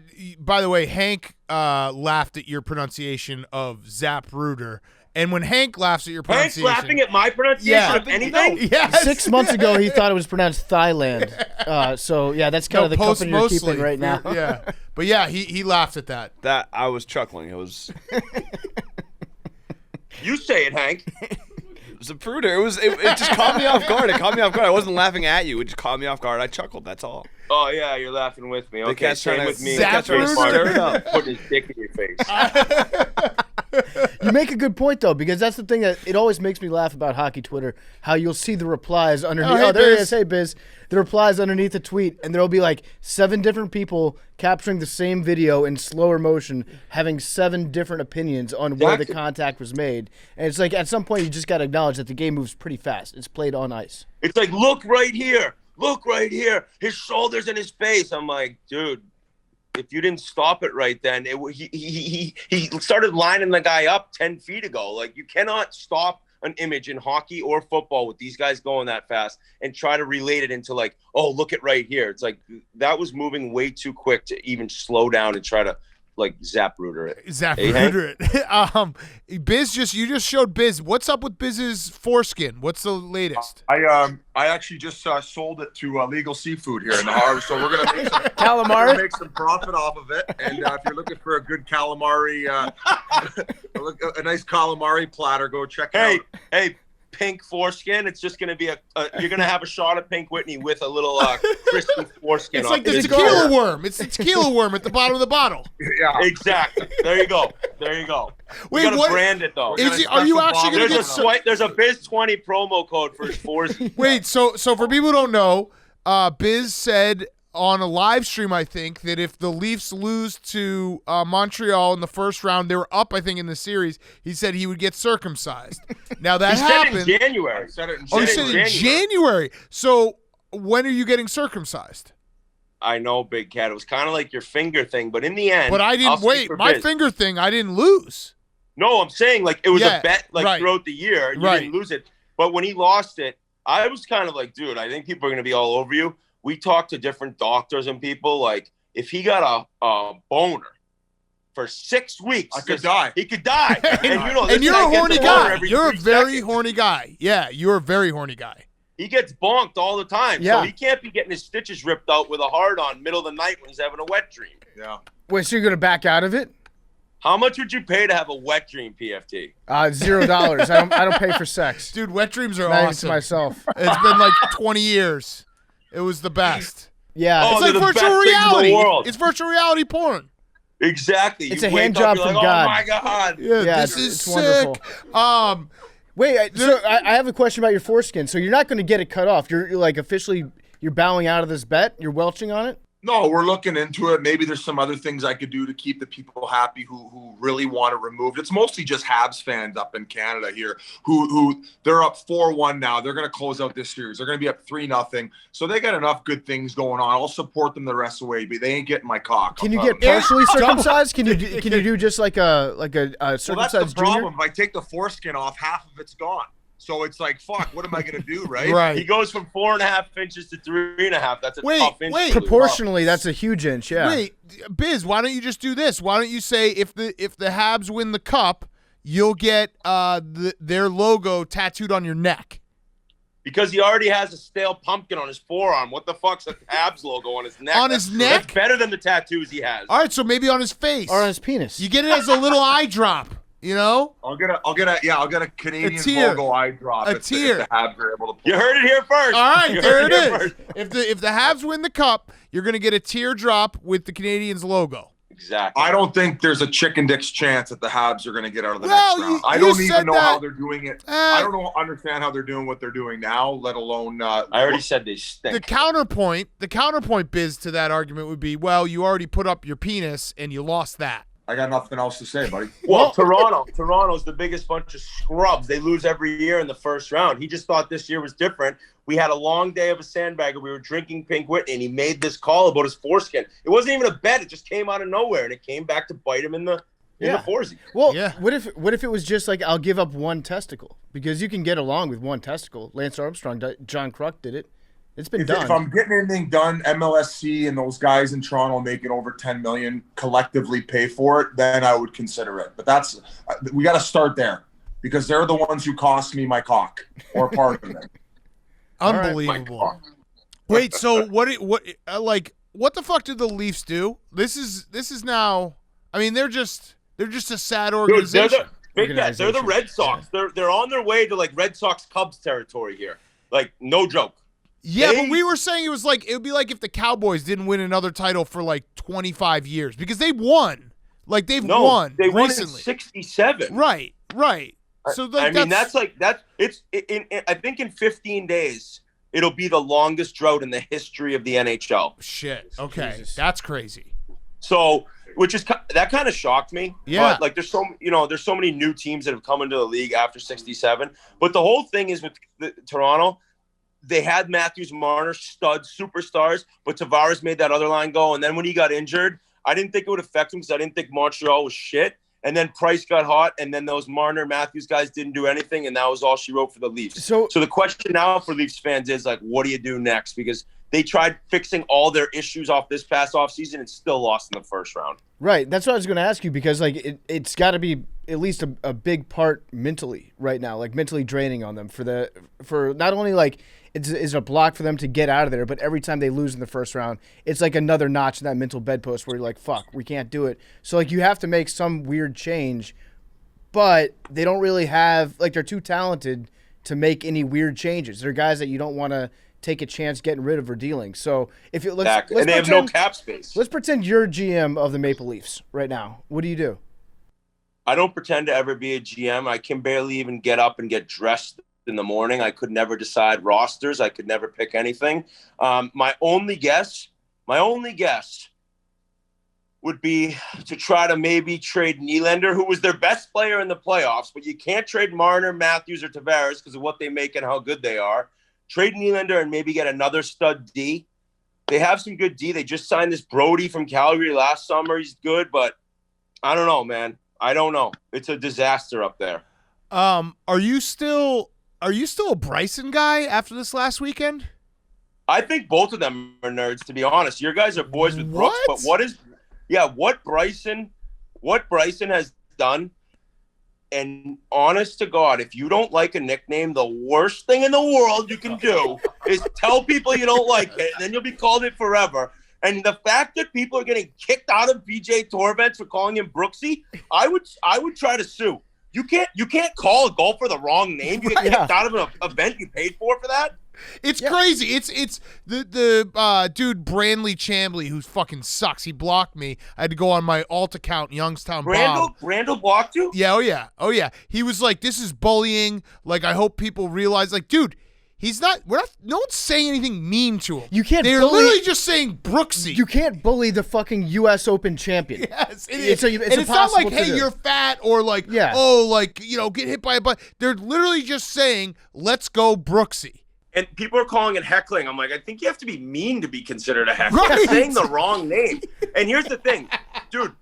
the way, Hank laughed at your pronunciation of Zapruder. And when Hank laughs at your pronunciation... Hank's laughing at my pronunciation of anything? Yes. 6 months ago, he thought it was pronounced Thailand. That's kind of the company you're keeping right now. Yeah. But yeah, he laughed at that. That I was chuckling. It was... You say it, Hank. Zapruder. It just caught me off guard. I wasn't laughing at you. It just caught me off guard. I chuckled. That's all. Oh, yeah, you're laughing with me. Okay, same with me. Stir it up. Putting his dick in your face. You make a good point, though, because that's the thing that it always makes me laugh about hockey Twitter, how you'll see the replies underneath. Hey, there Biz. he is. Hey, Biz. The replies underneath a tweet, and there'll be like 7 different people capturing the same video in slower motion, having 7 different opinions on where the contact was made. And it's like at some point you just got to acknowledge that the game moves pretty fast. It's played on ice. It's like, look right here. Look right here. His shoulders and his face. I'm like, dude, if you didn't stop it right then, he started lining the guy up 10 feet ago. Like, you cannot stop an image in hockey or football with these guys going that fast and try to relate it into like, oh, look at right here. It's like that was moving way too quick to even slow down and try to like Zapruder it. Zapruder it. Biz, you just showed Biz. What's up with Biz's foreskin? What's the latest? I actually just sold it to Legal Seafood here in the harbor, so we're gonna make some calamari. Make some profit off of it. And if you're looking for a good calamari, a nice calamari platter, go check it out. Hey, pink foreskin. It's just gonna be you're gonna have a shot of Pink Whitney with a little crispy foreskin. It's like the tequila worm. It's the tequila worm at the bottom of the bottle. Yeah, exactly. There you go. We gotta brand it though. Are you actually gonna get? There's a Biz 20 promo code for his foreskin. Wait, so for people who don't know, Biz said on a live stream, I think, that if the Leafs lose to Montreal in the first round, they were up, I think, in the series. He said he would get circumcised. Now that happened. Said it in January. I said it in Oh, you January. said in January. So when are you getting circumcised? I know, Big Cat. It was kind of like your finger thing, but in the end. But I didn't I'll speak wait. for My Biz. finger thing, I didn't lose. No, I'm saying like it was Yeah, a bet right. throughout the year. And you Right. didn't lose it. But when he lost it, I was kind of like, dude, I think people are going to be all over you. We talked to different doctors and people. Like, if he got a boner for 6 weeks, I could die. He could die. And you know, And you're a horny guy. You're a a very horny guy. Yeah, you're a very horny guy. He gets bonked all the time. Yeah. So he can't be getting his stitches ripped out with a hard on middle of the night when he's having a wet dream. Yeah. Wait, so you're gonna back out of it? How much would you pay to have a wet dream, PFT? $0. I don't pay for sex. Dude, wet dreams are Not even to awesome. myself. It's been like 20 years. It was the best. Yeah. Oh, It's they're like the virtual best things in the reality. world. It's virtual reality porn. Exactly. It's You a wake hand up, job you're from like, God. Oh, my God. Yeah, Yeah, this it's is sick. wonderful. Wait, so I have a question about your foreskin. So you're not going to get it cut off. You're like officially you're bowing out of this bet. You're welching on it. No, we're looking into it. Maybe there's some other things I could do to keep the people happy who really want it removed. It's mostly just Habs fans up in Canada here who they're up 4-1 now. They're going to close out this series. They're going to be up 3-0. So they got enough good things going on. I'll support them the rest of the way, but they ain't getting my cock. Can you I'll get tell them. partially circumcised? Can you do just like a Well, that's the circumcised junior? problem. If I take the foreskin off, half of it's gone. So it's like, fuck, what am I going to do, right? Right. He goes from 4.5 inches to 3.5. That's a Wait, tough inch. wait. to lose. Proportionally, that's a huge inch. Yeah. Wait, Biz, why don't you just do this? Why don't you say if the Habs win the cup, you'll get their logo tattooed on your neck? Because he already has a stale pumpkin on his forearm. What the fuck's a Habs logo on his neck? On his neck? That's better than the tattoos he has. All right, so maybe on his face. Or on his penis. You get it as a little eye drop, you know? I'll get a Canadian tear. logo eye drop. A if the tear. Habs are able to pull You heard it here first. All right, You there heard it here is. first. If the Habs win the cup, you're going to get a teardrop with the Canadiens logo. Exactly. I don't think there's a chicken dick's chance that the Habs are going to get out of the Well, next round. you I don't said even know that- how they're doing it. I don't understand how they're doing what they're doing now, let alone. I already said they The stink. counterpoint, Biz, to that argument would be, well, you already put up your penis and you lost that. I got nothing else to say, buddy. Well, Toronto's the biggest bunch of scrubs. They lose every year in the first round. He just thought this year was different. We had a long day of a sandbagger. We were drinking Pink Whitney, and he made this call about his foreskin. It wasn't even a bet. It just came out of nowhere, and it came back to bite him in the foreskin. Well, Yeah. what if it was just like I'll give up one testicle because you can get along with one testicle. Lance Armstrong, John Kruk did it. It's been done. If I'm getting anything done, MLSC and those guys in Toronto making over $10 million collectively pay for it, then I would consider it. But we got to start there because they're the ones who cost me my cock or part of it. Unbelievable. Wait, so what the fuck did the Leafs do? This is now. I mean, they're just a sad Dude, organization. they're the Red Sox. They're on their way to like Red Sox Cubs territory here. Like, no joke. Yeah, but we were saying it would be like if the Cowboys didn't win another title for like 25 years because they won. Like they've won They won in recently. 67. Right. So like, I think in 15 days it'll be the longest drought in the history of the NHL. shit. Okay, Jesus. that's crazy. So, that kind of shocked me. Yeah. But like, there's so many new teams that have come into the league after 67. But the whole thing is with Toronto, they had Matthews, Marner, studs, superstars, but Tavares made that other line go. And then when he got injured, I didn't think it would affect him because I didn't think Montreal was shit. And then Price got hot, and then those Marner, Matthews guys didn't do anything, and that was all she wrote for the Leafs. So the question now for Leafs fans is, like, what do you do next? Because they tried fixing all their issues off this past offseason and still lost in the first round. Right. That's what I was going to ask you because like it's got to be at least a big part mentally right now, like mentally draining on them for not only like it's a block for them to get out of there, but every time they lose in the first round, it's like another notch in that mental bedpost where you're like, fuck, we can't do it. So like you have to make some weird change, but they don't really have like they're too talented to make any weird changes. They're guys that you don't want to take a chance getting rid of or dealing. So if you let's And they have no cap space. Let's pretend you're GM of the Maple Leafs right now. What do you do? I don't pretend to ever be a GM. I can barely even get up and get dressed in the morning. I could never decide rosters. I could never pick anything. My only guess My only guess would be to try to maybe trade Nylander, who was their best player in the playoffs, but you can't trade Marner, Matthews, or Tavares because of what they make and how good they are. Trade Nylander and maybe get another stud D. They have some good D. They just signed this Brody from Calgary last summer. He's good, but I don't know, man. I don't know. It's a disaster up there. Are you still a Bryson guy after this last weekend? I think both of them are nerds, to be honest. Your guys are boys with Brooks, but what Bryson has done, and honest to God, if you don't like a nickname, the worst thing in the world you can do is tell people you don't like it, and then you'll be called it forever. And the fact that people are getting kicked out of PJ Tour events for calling him Brooksy, I would try to sue. You can't call a golfer the wrong name. You get kicked out of an event you paid for that. It's crazy. It's the dude Brandley Chambly who fucking sucks. He blocked me. I had to go on my alt account, Youngstown Bob. Brandel blocked you? Yeah, oh yeah. He was like, "This is bullying." Like, I hope people realize, like, dude, he's not. No one's saying anything mean to him. You can't. They're literally just saying Brooksy. You can't bully the fucking U.S. Open champion. Yes, it's not like, to hey, do. you're fat, or like, get hit by a bus. They're literally just saying, let's go Brooksy. And people are calling it heckling. I'm like, I think you have to be mean to be considered a heckler. Right. You're saying the wrong name. And here's the thing, dude.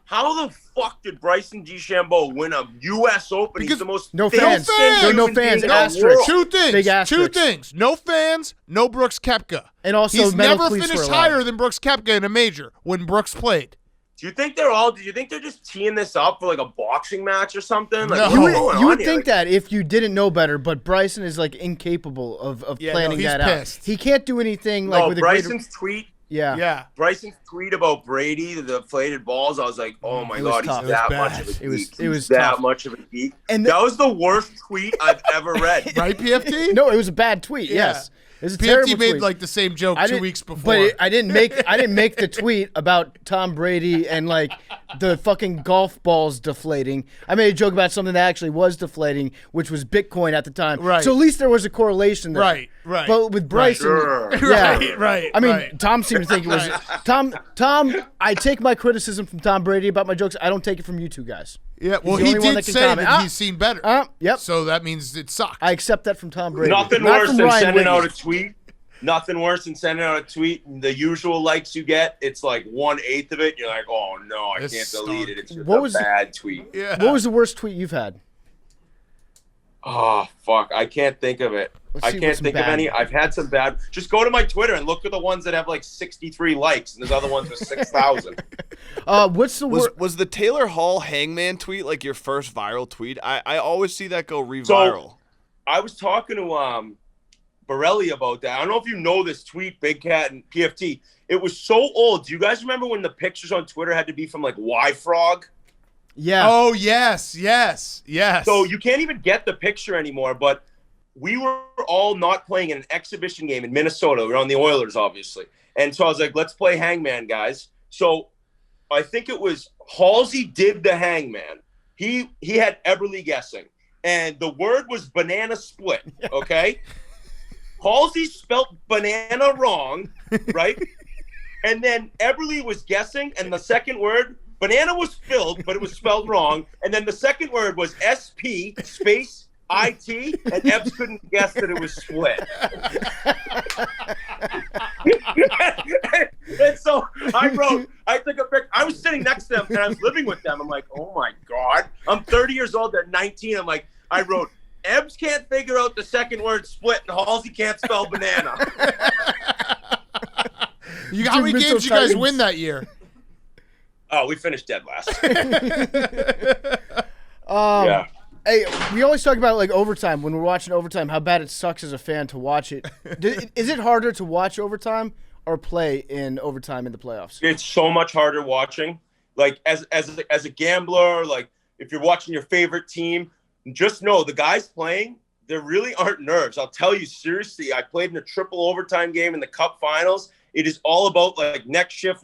How the fuck did Bryson DeChambeua win a U.S. Open? Because he's the most no fans. There are no fans. Asterisk. Two things. Big asterisk. 2 things. No fans. No Brooks Koepka. And also, he's never police finished higher than Brooks Koepka in a major when Brooks played. Do you think they're just teeing this up for like a boxing match or something? Like, No. You would think that if you didn't know better, but Bryson is like incapable of planning he's that pissed. out. He can't do anything like with Bryson's tweet. Yeah. Bryson's tweet about Brady, the deflated balls. I was like, oh my God, tough. he's that It was much bad. of a geek. It was that tough. much of a geek. And that was the worst tweet I've ever read. Right, PFT? No, it was a bad tweet. Yeah. Yes. It was a terrible PFT made tweet. like the same joke 2 weeks before. But I didn't make the tweet about Tom Brady and like the fucking golf balls deflating. I made a joke about something that actually was deflating, which was Bitcoin at the time. Right. So at least there was a correlation there. Right. But with Bryson, Right. I mean, Tom seemed to think it was Tom. I take my criticism from Tom Brady about my jokes. I don't take it from you two guys. Yeah, well, He's he the only one did that can say comment. that he's seen better. Yep. So that means it sucked. I accept that from Tom Brady. Nothing Not worse from than Ryan sending Whitney. out a tweet. Nothing worse than sending out a tweet. The usual likes you get, it's like 1/8 of it. You're like, oh no, I This can't delete it. It's just What a was- bad tweet. Yeah. What was the worst tweet you've had? Oh fuck, I can't think of it. Let's I see can't what's think of bad. any. I've had some bad. Just go to my Twitter and look at the ones that have like 63 likes, and there's other ones with 6,000. What's the worst? Was the Taylor Hall hangman tweet like your first viral tweet? I always see that go re-viral. I was talking to Borelli about that. I don't know if you know this tweet, Big Cat and PFT. It was so old. Do you guys remember when the pictures on Twitter had to be from like Y-Frog? Yeah. Oh, yes. So you can't even get the picture anymore, but we were all not playing in an exhibition game in Minnesota. We were on the Oilers, obviously. And so I was like, let's play hangman, guys. So I think it was Halsey did the hangman. He had Eberle guessing. And the word was banana split, okay? Halsey spelt banana wrong, right? And then Eberle was guessing, and the second word, banana was filled, but it was spelled wrong. And then the second word was SP space IT, and Ebbs couldn't guess that it was split. And so I took a picture. I was sitting next to them, and I was living with them. I'm like, oh my God. I'm 30 years old. They're 19. I'm like, I wrote, Ebbs can't figure out the second word split, and Halsey can't spell banana. How many games did you guys win that year? Oh, we finished dead last. Yeah. Hey, we always talk about like overtime when we're watching overtime, how bad it sucks as a fan to watch it. Is it harder to watch overtime or play in overtime in the playoffs? It's so much harder watching. Like as a gambler, like if you're watching your favorite team, just know the guys playing, there really aren't nerves. I'll tell you seriously, I played in a triple overtime game in the Cup Finals. It is all about like next shift.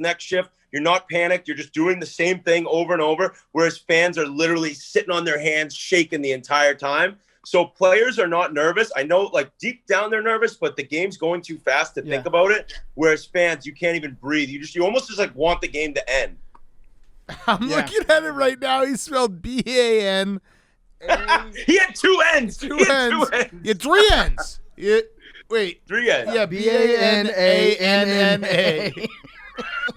You're not panicked. You're just doing the same thing over and over, whereas fans are literally sitting on their hands, shaking the entire time. So players are not nervous. I know, like, deep down they're nervous, but the game's going too fast to think about it. Whereas fans, you can't even breathe. You almost just like want the game to end. I'm looking at it right now. He spelled B-A-N. He had two N's. Two N's. Yeah, three N's. Wait. Three N's. Yeah, B-A-N-A-N-N-A.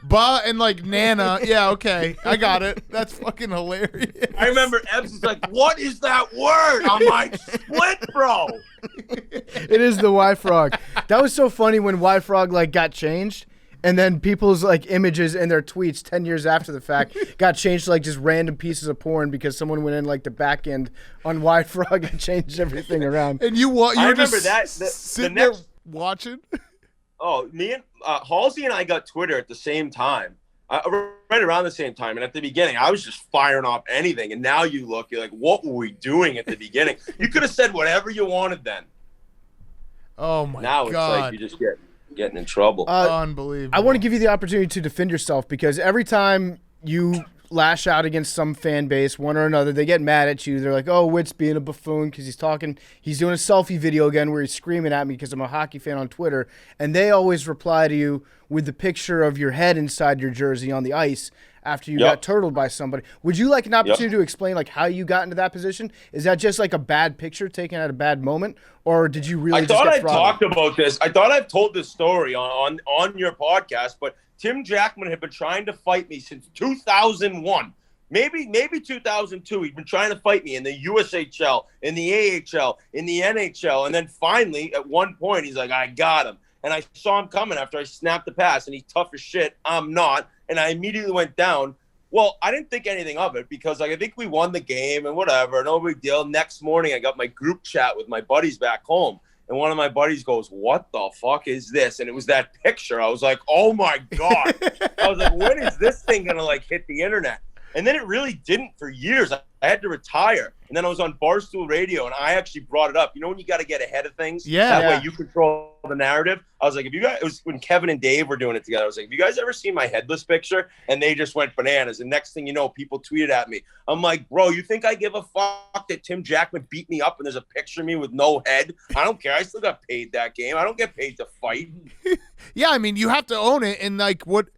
Ba and like Nana. Yeah, okay. I got it. That's fucking hilarious. I remember Ebbs was like, what is that word? I'm like, split, bro. It is the Y-Frog. That was so funny when Y-Frog like got changed. And then people's like images in their tweets 10 years after the fact got changed to like just random pieces of porn because someone went in like the back end on Y-Frog and changed everything around. And you I remember just that. sitting there watching. Oh, me and Halsey and I got Twitter at the same time, right around the same time. And at the beginning, I was just firing off anything. And now you're like, what were we doing at the beginning? You could have said whatever you wanted then. Oh my God! Now it's like you just getting in trouble. Unbelievable. I want to give you the opportunity to defend yourself because every time you lash out against some fan base, one or another, they get mad at you. They're like, oh, Witt's being a buffoon because he's doing a selfie video again where he's screaming at me because I'm a hockey fan on Twitter. And they always reply to you with the picture of your head inside your jersey on the ice after you got turtled by somebody. Would you like an opportunity to explain like how you got into that position? Is that just like a bad picture taken at a bad moment? Or did you really I thought I talked about this. I thought I've told this story on your podcast, but Tim Jackman had been trying to fight me since 2001. Maybe 2002. He'd been trying to fight me in the USHL, in the AHL, in the NHL. And then finally, at one point, he's like, I got him. And I saw him coming after I snapped the pass, and he's tough as shit. I'm not. And I immediately went down. Well, I didn't think anything of it because like I think we won the game and whatever, no big deal. Next morning, I got my group chat with my buddies back home, and one of my buddies goes, "What the fuck is this?" And it was that picture. I was like, "Oh my god!" I was like, "When is this thing gonna like hit the internet?" And then it really didn't for years. I had to retire, and then I was on Barstool Radio, and I actually brought it up. You know when you got to get ahead of things? That way you control the narrative. I was like, if you guys, it was when Kevin and Dave were doing it together. I was like, have you guys ever seen my headless picture? And they just went bananas. And next thing you know, people tweeted at me. I'm like, bro, you think I give a fuck that Tim Jackman beat me up and there's a picture of me with no head? I don't care. I still got paid that game. I don't get paid to fight. Yeah, I mean, you have to own it. And like, what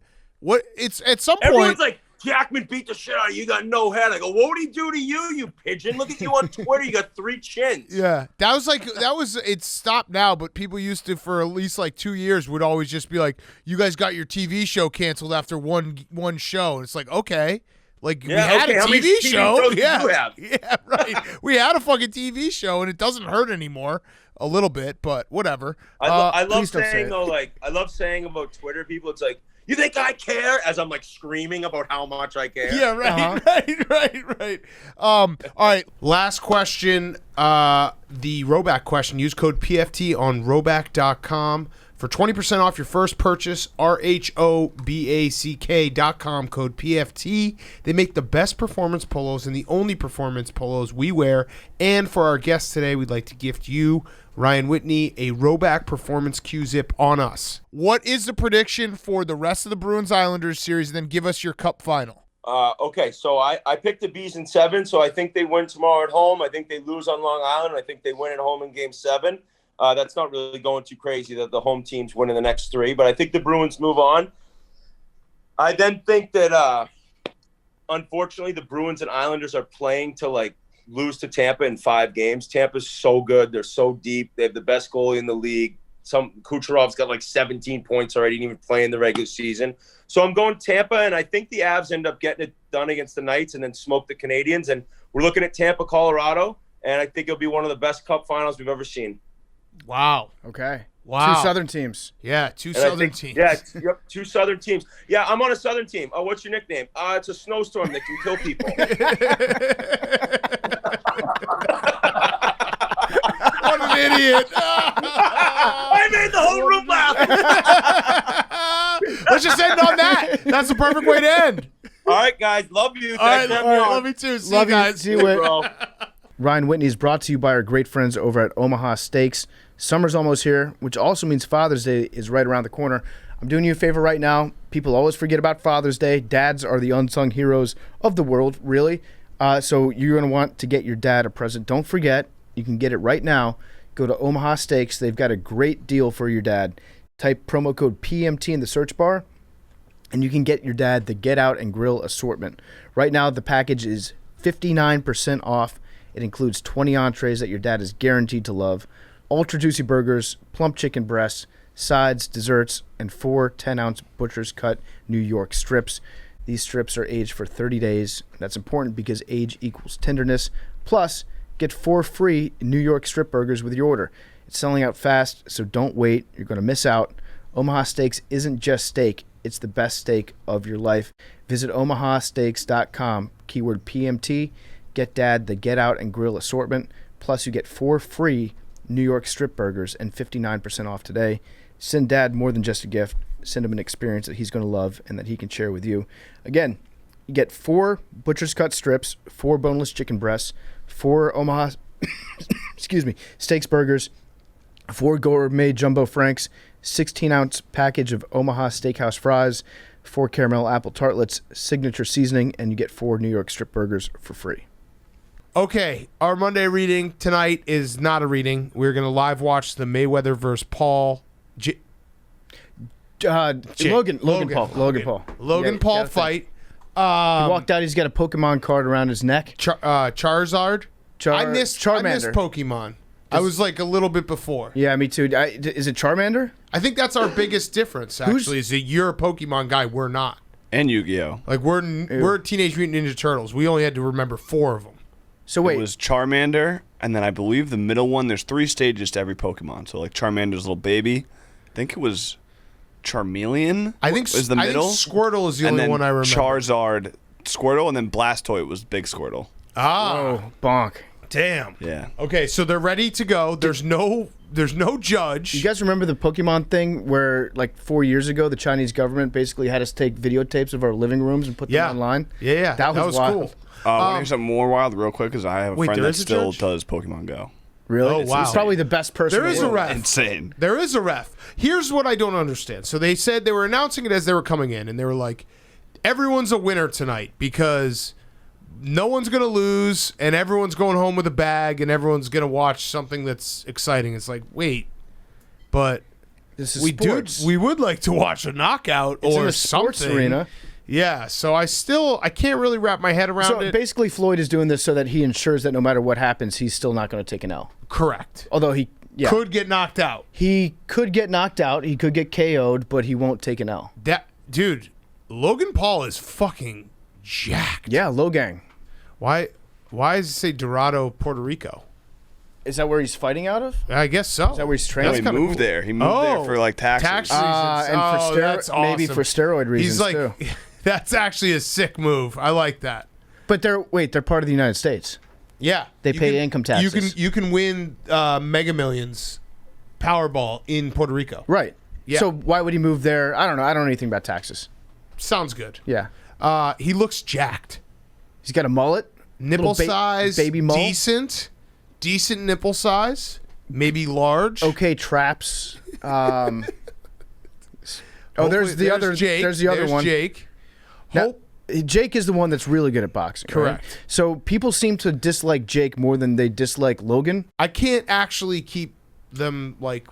it's at some point. Everyone's like, Jackman beat the shit out of you. You got no head. I go, what would he do to you, you pigeon? Look at you on Twitter. You got 3 chins. Yeah. It's stopped now, but people used to, for at least like 2 years, would always just be like, you guys got your TV show canceled after one show. And it's like, okay. Like, we had a TV show. Yeah. Yeah, right. We had a fucking TV show, and it doesn't hurt anymore. A little bit, but whatever. I love saying, though, like, I love saying about Twitter people, it's like, you think I care? As I'm like screaming about how much I care. Yeah, right, right. All right, last question. The Roback question. Use code PFT on roback.com for 20% off your first purchase. RHOBACK.com, code PFT. They make the best performance polos and the only performance polos we wear. And for our guests today, we'd like to gift you, Ryan Whitney, a Roback Performance Q-Zip on us. What is the prediction for the rest of the Bruins-Islanders series? And then give us your cup final. Okay, so I picked the Bees in 7, so I think they win tomorrow at home. I think they lose on Long Island. I think they win at home in Game 7. That's not really going too crazy that the home teams win in the next 3, but I think the Bruins move on. I then think that, unfortunately, the Bruins and Islanders are playing to, like, lose to Tampa in 5 games. Tampa's so good. They're so deep. They have the best goalie in the league. Kucherov's got like 17 points already, didn't even play in the regular season. So I'm going Tampa, and I think the Avs end up getting it done against the Knights and then smoke the Canadiens. And we're looking at Tampa, Colorado, and I think it'll be one of the best cup finals we've ever seen. Wow. Okay. Wow. 2 Southern teams. Yeah, 2 Southern teams. Yeah, 2 Southern teams. Yeah, I'm on a Southern team. Oh, what's your nickname? It's a snowstorm that can kill people. What an idiot. I made the whole room laugh. Let's just end on that. That's the perfect way to end. All right, guys. Love you. All right, love you too. See you guys. See you, bro. Ryan Whitney is brought to you by our great friends over at Omaha Steaks. Summer's almost here, which also means Father's Day is right around the corner. I'm doing you a favor right now. People always forget about Father's Day. Dads are the unsung heroes of the world, really. So you're going to want to get your dad a present. Don't forget, You can get it right now. Go to Omaha Steaks. They've got a great deal for your dad. Type promo code PMT in the search bar, and you can get your dad the Get Out and Grill assortment. Right now, the package is 59% off. It includes 20 entrees that your dad is guaranteed to love, ultra juicy burgers, plump chicken breasts, sides, desserts, and 4 10-ounce butcher's cut New York strips. These strips are aged for 30 days. That's important because age equals tenderness. Plus, get 4 free New York strip burgers with your order. It's selling out fast, so don't wait. You're going to miss out. Omaha Steaks isn't just steak. It's the best steak of your life. Visit omahasteaks.com, keyword PMT. Get Dad the Get Out and Grill assortment. Plus, you get 4 free New York strip burgers and 59% off today. Send Dad more than just a gift. Send him an experience that he's going to love and that he can share with you. Again, you get 4 butcher's cut strips, 4 boneless chicken breasts, 4 Omaha steaks burgers, 4 gourmet jumbo franks, 16-ounce package of Omaha Steakhouse fries, 4 caramel apple tartlets, signature seasoning, and you get 4 New York strip burgers for free. Okay, our Monday reading tonight is not a reading. We're going to live watch the Mayweather versus Paul. Logan Paul fight. He walked out. He's got a Pokemon card around his neck. Charizard. I missed Charmander. Pokemon. I was like a little bit before. Yeah, me too. Is it Charmander? I think that's our biggest difference. Actually, is that you're a Pokemon guy. We're not. And Yu-Gi-Oh. Like we're Teenage Mutant Ninja Turtles. We only had to remember 4 of them. So wait, It was Charmander, and then I believe the middle one, there's 3 stages to every Pokemon. So like Charmander's little baby. I think it was Charmeleon. I think was the middle. Squirtle is the and only then one I remember. Charizard, Squirtle, and then Blastoise was Big Squirtle. Ah, bonk. damn. Yeah. Okay, so they're ready to go. There's no judge. You guys remember the Pokemon thing where, like, 4 years ago, the Chinese government basically had us take videotapes of our living rooms and put them online? Yeah. That was wild. cool. Want to hear something more wild real quick? Because I have a friend there that is a still judge? does Pokemon Go. Really? Oh, wow. He's probably the best person. There in is the a world. ref. Insane. There is a ref. Here's what I don't understand. So they said they were announcing it as they were coming in, and they were like, everyone's a winner tonight because no one's going to lose, and everyone's going home with a bag, and everyone's going to watch something that's exciting. It's like, wait, but This is sports. we would like to watch a knockout It's or in the sports something. arena. Yeah, so I can't really wrap my head around So it. basically, Floyd is doing this so that he ensures that no matter what happens, he's still not going to take an L. Correct. Although Could get knocked out. he could get knocked out, he could get KO'd, but he won't take an L. Dude, Logan Paul is fucking jacked. Yeah, Logang. Why does it say Dorado, Puerto Rico? Is that where he's fighting out of? I guess so. Is that where he's No, training? he kinda moved cool. there. He moved there for like taxes. Tax reasons. And for that's maybe awesome. for steroid reasons He's like, too. that's actually a sick move. I like that. But they're part of the United States. Yeah, They You pay can- income taxes. You can win Mega Millions, Powerball in Puerto Rico. Right. Yeah. So why would he move there? I don't know. I don't know anything about taxes. Sounds good. Yeah. He looks jacked. He's got a mullet. Nipple Little size, baby mole. decent nipple size, maybe large. Okay, traps. There's the other. Jake. There's the other one. Jake. Now, Hope. Jake is the one that's really good at boxing. Correct. Right? So people seem to dislike Jake more than they dislike Logan. I can't actually keep them like.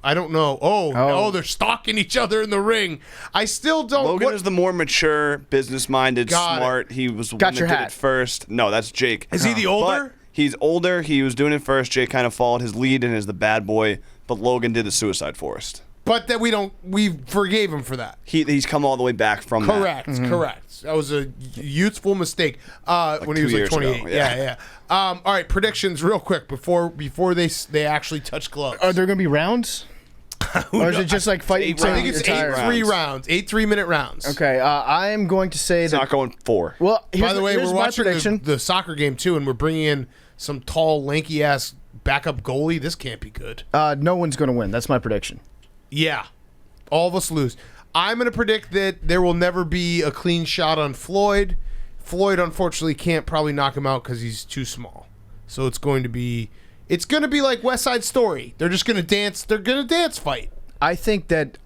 I don't know. Oh, they're stalking each other in the ring. I still don't. Logan is the more mature, business-minded, Got it. smart. He was the Got one that your did hat. it first. No, that's Jake. Is he the older? But he's older. He was doing it first. Jake kind of followed his lead and is the bad boy. But Logan did the Suicide Forest. But that we forgave him for that. He's come all the way back from that. Correct. That was a youthful mistake when he 2 was like years 28. ago, Yeah. All right, predictions real quick before they actually touch gloves. Are there going to be rounds? Or is it just like fighting? Eight I till think you're it's tired? 8 rounds, 8 3-minute rounds. Okay, I'm going to say It's that. not going 4. Well, By the way, here's we're my watching prediction. the soccer game too, and we're bringing in some tall, lanky ass backup goalie. This can't be good. No one's going to win. That's my prediction. Yeah, all of us lose. I'm going to predict that there will never be a clean shot on Floyd. Floyd, unfortunately, can't probably knock him out because he's too small. So it's going to be like West Side Story. They're just going to dance. They're going to dance fight. I think that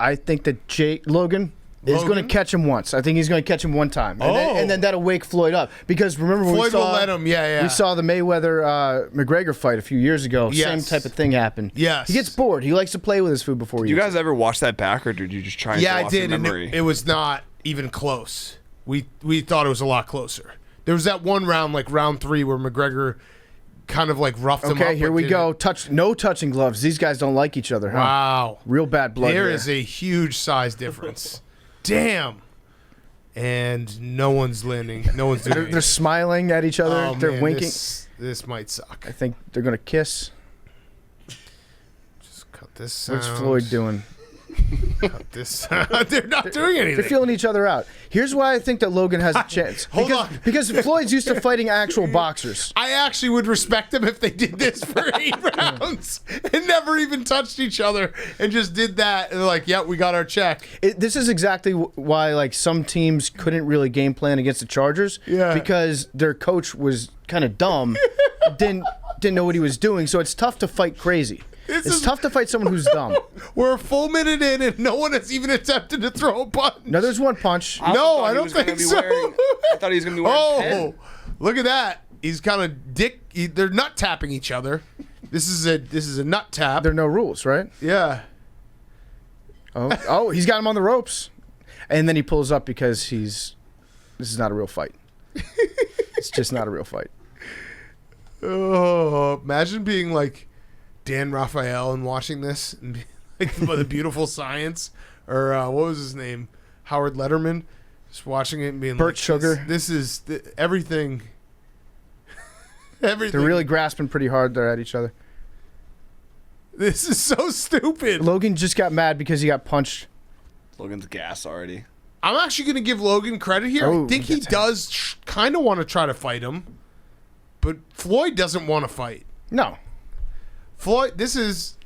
Logan is going to Logan? catch him once. I think he's going to catch him one time. And then that'll wake Floyd up. Because remember when Floyd will let him, yeah. we saw the Mayweather-McGregor fight a few years ago. Yes. Same type of thing happened. Yes. He gets bored. He likes to play with his food before he You eats guys ever watch that back, or did you just try and Yeah, go I off your did, and memory? it was not even close. We thought it was a lot closer. There was that one round, like round 3, where McGregor kind of like roughed him up. Okay, here but we didn't. go. No touching gloves. These guys don't like each other, huh? Wow. Real bad blood There here. is a huge size difference. Damn. And no one's landing. No one's doing They're anything. smiling at each other. Oh, They're man, winking. This might suck. I think they're going to kiss. Just cut this What's sound. Floyd doing? Cut this sound. They're not doing anything. They're feeling each other out. Here's why I think that Logan has a chance. Hold on. Because Floyd's used to fighting actual boxers. I actually would respect them if they did this for 8 rounds and never even touched each other and just did that. And they're like, yeah, we got our check. This is exactly why like some teams couldn't really game plan against the Chargers. Yeah. Because their coach was kind of dumb, didn't know what he was doing. So it's tough to fight crazy. It's tough to fight someone who's dumb. We're a full minute in and no one has even attempted to throw a punch. No, there's one punch. No, I don't think so. I thought he was going to be wearing 10. Look at that. He's kind of they're nut tapping each other. This is a nut tap. There are no rules, right? Yeah. Oh, he's got him on the ropes. And then he pulls up because this is not a real fight. It's just not a real fight. Oh, imagine being like Dan Raphael and watching this and be like the beautiful science, or what was his name, Howard Letterman, just watching it and being Burt like, Sugar. This is everything. Everything. They're really grasping pretty hard there at each other. This is so stupid. Logan just got mad because he got punched. Logan's gas already. I'm actually going to give Logan credit here. Oh, I think he that's- does kind of want to try to fight him, but Floyd doesn't want to fight. No. Floyd, this is.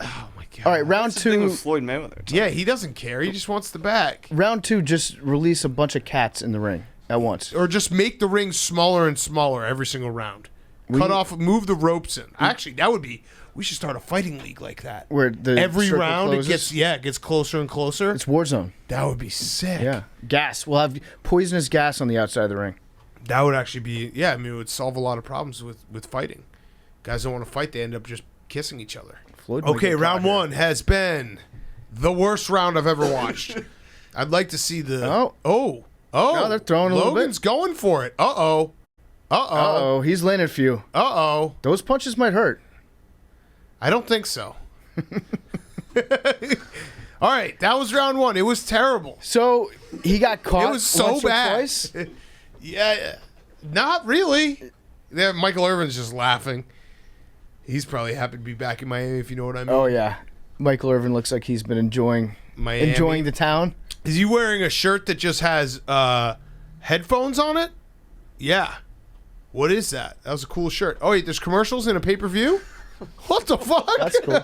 Oh my god! All right, round That's the thing two. with Floyd Mayweather. It's Yeah, he doesn't care. He just wants the bag. Round two, just release a bunch of cats in the ring at once. Or just make the ring smaller and smaller every single round. Move the ropes in. Actually, that would be. We should start a fighting league like that. Where the Every circle round closes. it gets closer and closer. It's Warzone. That would be sick. Yeah. Gas. We'll have poisonous gas on the outside of the ring. That would actually be. Yeah, I mean, it would solve a lot of problems with fighting. Guys don't want to fight; they end up just kissing each other. Floyd might Okay, get round caught here. 1 has been the worst round I've ever watched. I'd like to see the. Oh. No, they're throwing a little bit. Logan's going for it. Uh-oh. Uh-oh, he's landed a few. Uh-oh. Those punches might hurt. I don't think so. All right, that was round 1. It was terrible. So he got caught. It was so once or bad. twice? Yeah, not really. Yeah, Michael Irvin's just laughing. He's probably happy to be back in Miami, if you know what I mean. Oh yeah, Michael Irvin looks like he's been enjoying Miami. the town. Is he wearing a shirt that just has headphones on it? Yeah. What is that? That was a cool shirt. Oh, wait, there's commercials in a pay-per-view? What the fuck? That's cool.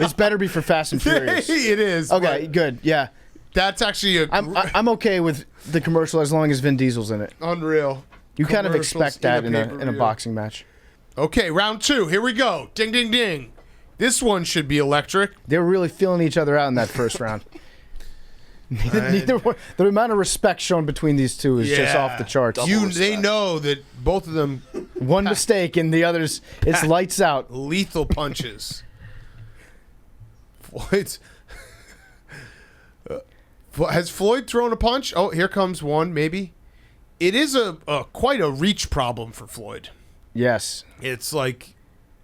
It's better be for Fast and Furious. It is. Okay, but good. Yeah, That's actually I'm okay with the commercial as long as Vin Diesel's in it. unreal. You kind of Commercials expect that in a pay-per-view. boxing match. Okay, round 2. Here we go. Ding, ding, ding. This one should be electric. They were really feeling each other out in that the amount of respect shown between these two is just Yeah. off the charts. They know that both of them One mistake and the others, it's lights out. lethal punches. Floyd's. Has Floyd thrown a punch? Oh, here comes one, maybe. It is a quite a reach problem for Floyd. Yes. It's like,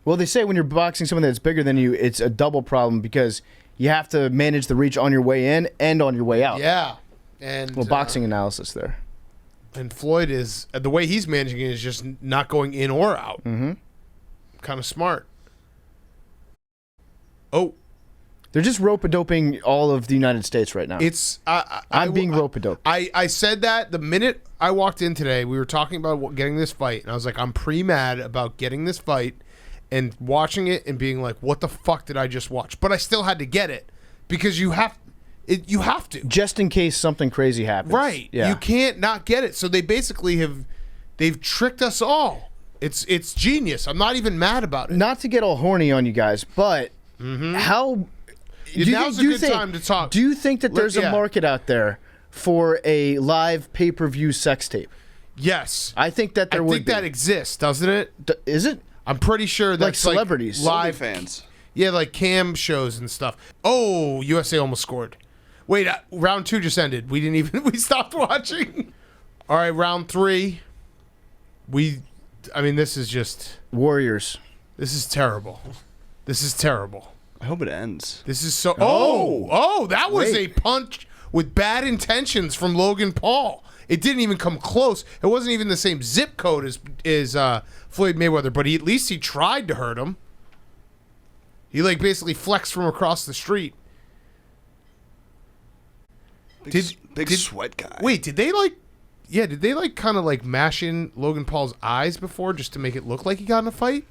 Well, they say when you're boxing someone that's bigger than you, it's a double problem because you have to manage the reach on your way in and on your way out. yeah. And Well, boxing analysis there. And Floyd is, the way he's managing it is just not going in or out. Mm-hmm. Kind of smart. Oh, They're just rope-a-doping all of the United States right now. it's. I'm being rope-a-doped. I said that the minute I walked in today, we were talking about getting this fight, and I was like, I'm pretty mad about getting this fight and watching it and being like, what the fuck did I just watch? But I still had to get it because you have to. Just in case something crazy happens. Right. Yeah. You can't not get it. So they basically they've tricked us all. It's genius. I'm not even mad about it. Not to get all horny on you guys, but how Now's a good time to talk. Do you think that there's a market out there for a live pay-per-view sex tape? Yes. I think that there would be. I think that exists, doesn't it? Is it? I'm pretty sure that's like celebrities. live fans. Yeah, like cam shows and stuff. Oh, USA almost scored. Wait, round 2 just ended. We stopped watching. All right, round 3. This is just Warriors. This is terrible. This is terrible. I hope it ends. This is so. Oh, that was a punch with bad intentions from Logan Paul. It didn't even come close. It wasn't even the same zip code as Floyd Mayweather, but at least he tried to hurt him. He basically flexed from across the street. Big sweat guy. Wait, did they kind of mash in Logan Paul's eyes before just to make it look like he got in a fight?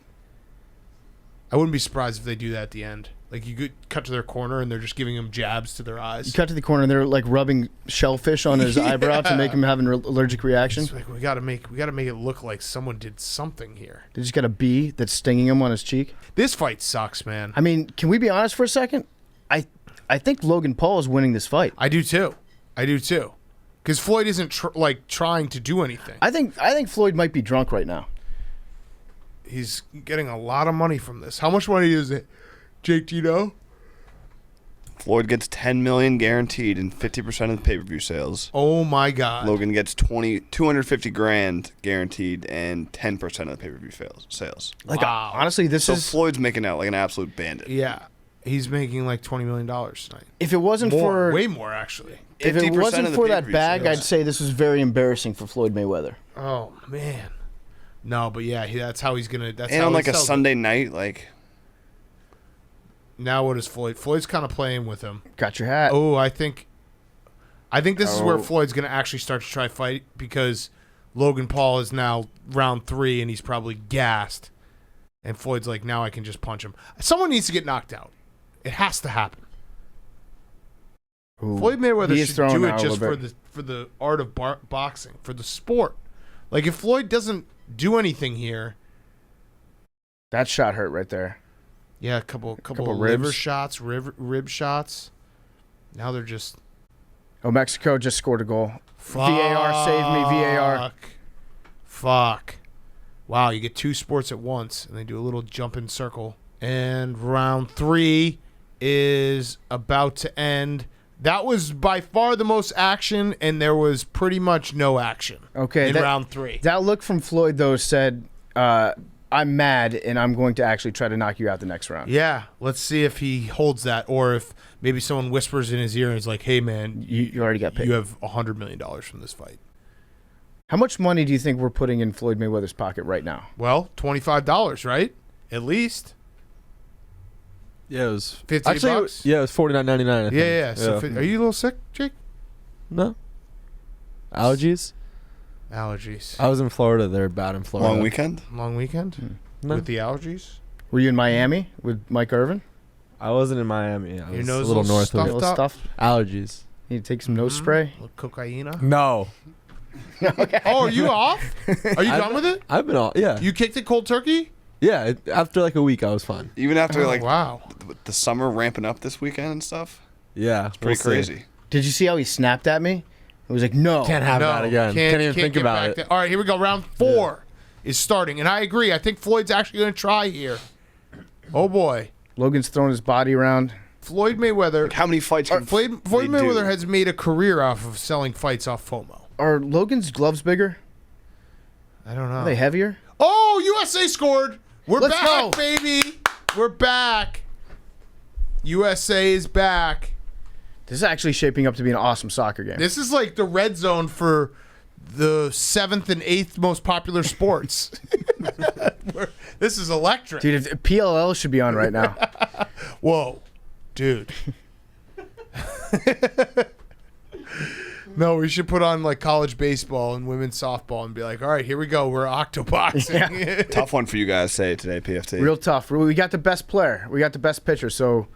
I wouldn't be surprised if they do that at the end. You could cut to their corner and they're just giving him jabs to their eyes. You cut to the corner and they're rubbing shellfish on his eyebrow to make him have an allergic reaction. It's we gotta make it look like someone did something here. They just got a bee that's stinging him on his cheek. This fight sucks, man. I mean, can we be honest for a second? I think Logan Paul is winning this fight. I do too. Because Floyd isn't trying to do anything. I think Floyd might be drunk right now. He's getting a lot of money from this. How much money is it, Jake? Do you know? Floyd gets $10 million guaranteed and 50% of the pay-per-view sales. Oh my God. Logan gets $250,000 guaranteed and 10% of the pay-per-view sales. Wow. Honestly, So Floyd's making out like an absolute bandit. Yeah, he's making $20 million tonight. If it wasn't way more actually. If it wasn't for that bag, sales. I'd say this was very embarrassing for Floyd Mayweather. Oh man. No, but yeah, that's how he's gonna. That's and how on he a sells Sunday it. night, Now what is Floyd? Floyd's kind of playing with him. Got your hat. Oh, I think this is where Floyd's gonna actually start to try fight because Logan Paul is now round 3 and he's probably gassed, and Floyd's now I can just punch him. Someone needs to get knocked out. It has to happen. Ooh. Floyd Mayweather He is should throwing do it out a just little for the art of boxing, for the sport. If Floyd doesn't do anything here, That shot hurt right there. yeah, a couple of ribs. liver shots, rib shots. Now they're just Oh, Mexico just scored a goal. VAR saved me, VAR. Fuck. Wow, you get 2 sports at once, and they do a little jump in circle. And round 3 is about to end. That was by far the most action, and there was pretty much no action in round 3. That look from Floyd, though, said, I'm mad, and I'm going to actually try to knock you out the next round. Yeah, let's see if he holds that, or if maybe someone whispers in his ear and is like, hey, man, You already got paid. you have $100 million from this fight. How much money do you think we're putting in Floyd Mayweather's pocket right now? Well, $25, right? At least. Yeah, it was $50. Yeah, it was $49.99. Yeah. So are you a little sick, Jake? No. Allergies? Allergies. I was in Florida. They're bad in Florida. Long weekend? Long weekend? No. With the allergies? Were you in Miami with Mike Irvin? I wasn't in Miami. I Your was nose a little north stuffed of it. Little up? stuff. Allergies. You need to take some nose spray. A little cocaine? No. Oh, are you off? Are you done with it? I've been all, yeah. You kicked it cold turkey? Yeah, after a week, I was fine. Even after Wow. the summer ramping up this weekend and stuff? Yeah. It's pretty crazy. Did you see how he snapped at me? It was like, no. Can't have that again. Can't even think get about back it. All right, here we go. Round 4 is starting, and I agree. I think Floyd's actually going to try here. Oh, boy. Logan's throwing his body around. Floyd Mayweather. How many fights can Floyd they Mayweather do? has made a career off of selling fights off FOMO. Are Logan's gloves bigger? I don't know. Are they heavier? Oh, USA scored. We're Let's back, go. baby. We're back. USA is back. This is actually shaping up to be an awesome soccer game. This is like the red zone for the 7th and 8th most popular sports. This is electric. Dude, if PLL should be on right now. Whoa, dude. No, we should put on college baseball and women's softball and be like, all right, here we go. We're octoboxing. Tough one for you guys to say today, PFT. Real tough. We got the best player. We got the best pitcher, so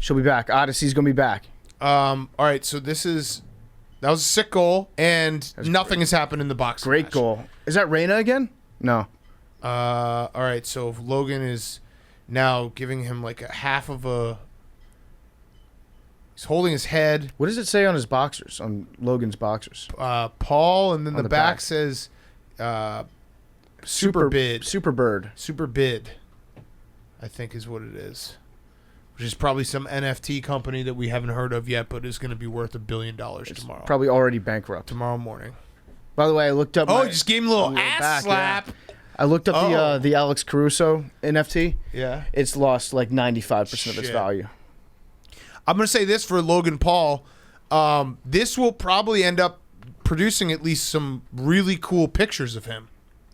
she'll be back. Odyssey's going to be back. All right, so that was a sick goal, and nothing has happened in the box. Great match. goal. Is that Reyna again? No. All right, so Logan is now giving him a half of a He's holding his head. What does it say on his boxers, on Logan's boxers? Paul, and then On the the back back. says Super Bid. Super Bird. Super Bid, I think is what it is. Which is probably some NFT company that we haven't heard of yet, but is going to be worth $1 billion tomorrow. Probably already bankrupt. Tomorrow morning. By the way, I looked up. Oh, my- he just gave him a little little ass back, slap. yeah. I looked up Oh. the Alex Caruso NFT. Yeah. It's lost like 95% of its Shit. value. I'm going to say this for Logan Paul. This will probably end up producing at least some really cool pictures of him.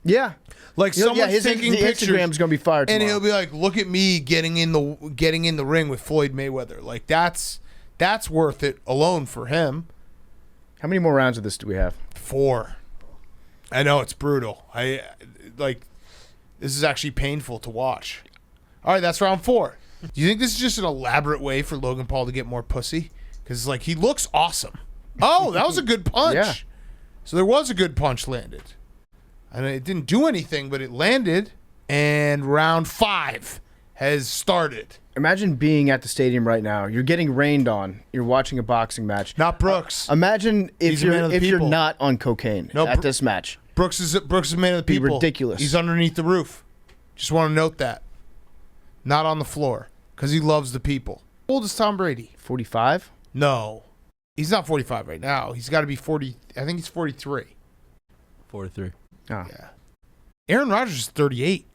Yeah. Like someone's his taking the pictures, Instagram's gonna be fired and tomorrow. he'll be like, "Look at me getting in the ring with Floyd Mayweather." Like that's worth it alone for him. How many more rounds of this do we have? 4. I know it's brutal. This is actually painful to watch. All right, that's round 4. Do you think this is just an elaborate way for Logan Paul to get more pussy? Because like he looks awesome. Oh, that was a good punch. Yeah. So there was a good punch landed. And it didn't do anything, but it landed. And round 5 has started. Imagine being at the stadium right now. You're getting rained on. You're watching a boxing match. Not Brooks. Imagine He's if a man of the you're people. not on cocaine No, at this match. Brooks is a man of the Be people. ridiculous. He's underneath the roof. Just want to note that. Not on the floor. Because he loves the people. How old is Tom Brady? 45? No. He's not 45 right now. He's got to be 40. I think he's 43. 43. Oh. Yeah. Aaron Rodgers is 38.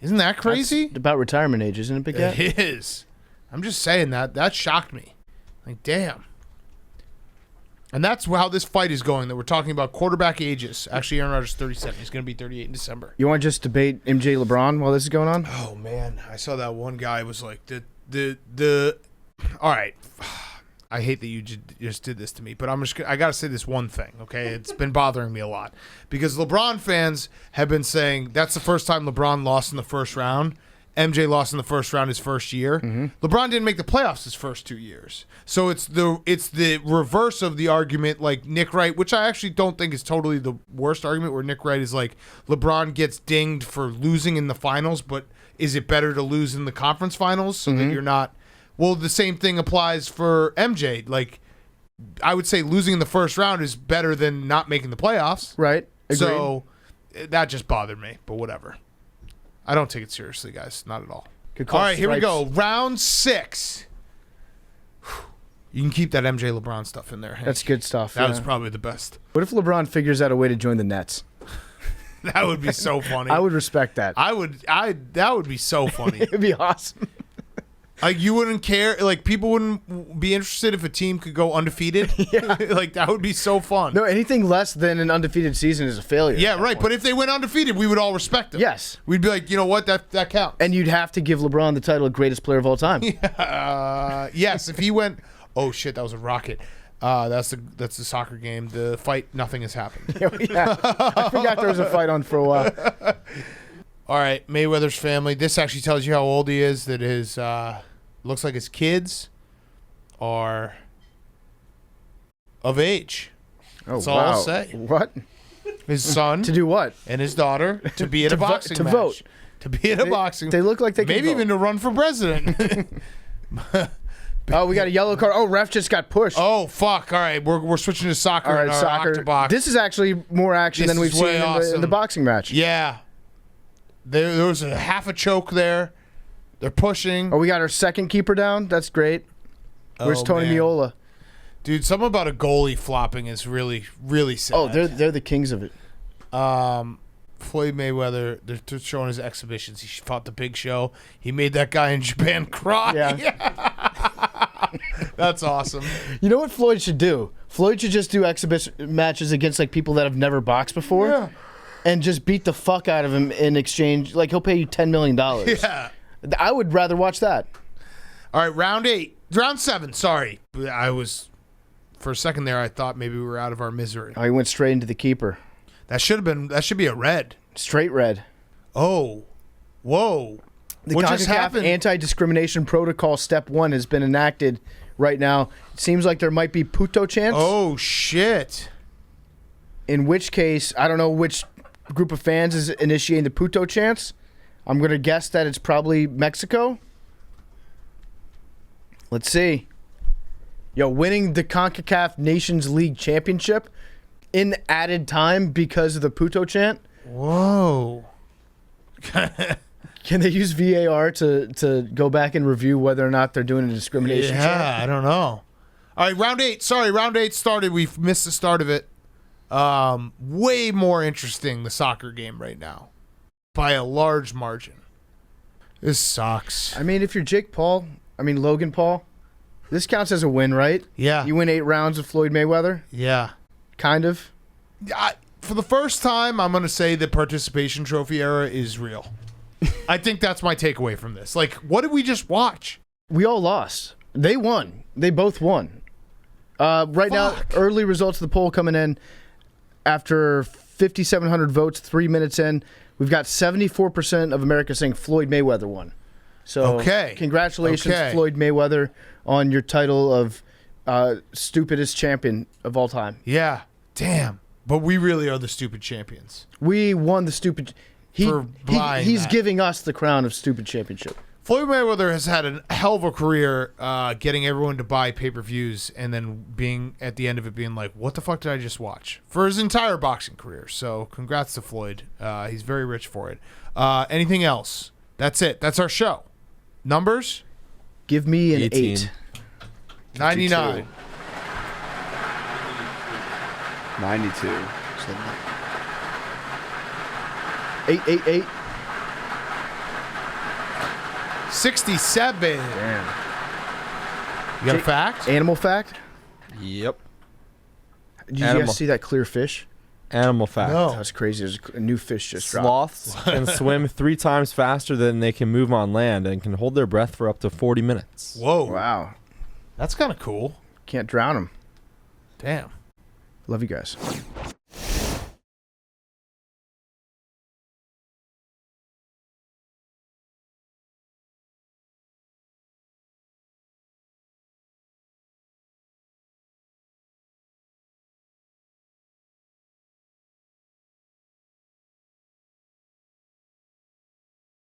Isn't that crazy? That's about retirement age, isn't it, Big Cat? It is. I'm just saying that. That shocked me. Like, damn. And that's how this fight is going, that we're talking about quarterback ages. Actually, Aaron Rodgers is 37. He's going to be 38 in December. You want to just debate MJ LeBron while this is going on? Oh, man. I saw that one guy was like, all right. I hate that you just did this to me, but I got to say this one thing, okay? It's been bothering me a lot because LeBron fans have been saying that's the first time LeBron lost in the first round. MJ lost in the first round his first year. Mm-hmm. LeBron didn't make the playoffs his first 2 years. So it's the reverse of the argument like Nick Wright, which I actually don't think is totally the worst argument, where Nick Wright is like LeBron gets dinged for losing in the finals, but is it better to lose in the conference finals so that you're not... Well, the same thing applies for MJ. Like, I would say losing in the first round is better than not making the playoffs. Right. Agreed. So that just bothered me, but whatever. I don't take it seriously, guys. Not at all. Could call All right, here we stripes. go. Round 6. You can keep that MJ LeBron stuff in there, Hank. That's good stuff. That yeah. was probably the best. What if LeBron figures out a way to join the Nets? That would be so funny. I would respect that. That would be so funny. It'd be awesome. Like, you wouldn't care. Like, people wouldn't be interested if a team could go undefeated. Yeah. Like, that would be so fun. No, anything less than an undefeated season is a failure. Yeah, right. But if they went undefeated, we would all respect them. Yes. We'd be like, you know what? That counts. And you'd have to give LeBron the title of greatest player of all time. Yes, if he went... Oh, shit, that was a rocket. That's the soccer game. The fight, nothing has happened. Yeah. I forgot there was a fight on for a while. All right, Mayweather's family. This actually tells you how old he is. That his looks like his kids are of age. That's all I'll say. What? His son To do what? and his daughter to be at a boxing to match. vote. To be at a boxing. They look like they can maybe vote. even to run for president. Oh, we got a yellow card. Oh, ref just got pushed. Oh fuck! All right, we're switching to soccer. All right, and our soccer. Octobox. This is actually more action This than we've is seen way in awesome. the boxing match. Yeah. There was a half a choke there. They're pushing. Oh, we got our second keeper down. That's great. Where's Oh, Tony man. Miola? Dude, something about a goalie flopping is really, really sad. Oh, they're the kings of it. Floyd Mayweather, they're showing his exhibitions. He fought the Big Show. He made that guy in Japan cry. Yeah. That's awesome. You know what Floyd should do? Floyd should just do exhibition matches against like people that have never boxed before. Yeah. And just beat the fuck out of him in exchange. Like, he'll pay you $10 million. Yeah. I would rather watch that. All right, round 7. Sorry. I was, for a second there, I thought maybe we were out of our misery. Oh, he went straight into the keeper. That should be a red. Straight red. Oh. Whoa. The What just CONCACAF happened? Anti-Discrimination Protocol Step 1 has been enacted right now. It seems like there might be puto chants. Oh, shit. In which case, I don't know which group of fans is initiating the puto chants. I'm going to guess that it's probably Mexico. Let's see. Yo, winning the CONCACAF Nations League Championship in added time because of the Puto chant. Whoa. Can they use VAR to go back and review whether or not they're doing a discrimination chant? Yeah, I don't know. All right, round 8. Sorry, round 8 started. We've missed the start of it. Way more interesting, the soccer game right now. By a large margin. This sucks. I mean, if you're Logan Paul, this counts as a win, right? Yeah. You win 8 rounds of Floyd Mayweather? Yeah. Kind of. For the first time, I'm going to say the participation trophy era is real. I think that's my takeaway from this. Like, what did we just watch? We all lost. They won. They both won. Right now, early results of the poll coming in after 5,700 votes, 3 minutes in. We've got 74% of America saying Floyd Mayweather won. So, congratulations, Floyd Mayweather, on your title of stupidest champion of all time. Yeah. Damn. But we really are the stupid champions. We won the stupid. He's giving us the crown of stupid championship. Floyd Mayweather has had a hell of a career getting everyone to buy pay-per-views and then being at the end of it being like, what the fuck did I just watch? For his entire boxing career. So congrats to Floyd. He's very rich for it. Anything else? That's it. That's our show. Numbers? Give me an 18. 8. 99. 92. 8. 67. Damn. You got a fact? Animal fact? Yep. Did you Animal. guys see that clear fish? Animal fact. No. That was crazy. There's a new fish just dropped. Sloths can swim 3 times faster than they can move on land and can hold their breath for up to 40 minutes. Whoa. Wow. That's kind of cool. Can't drown them. Damn. Love you guys.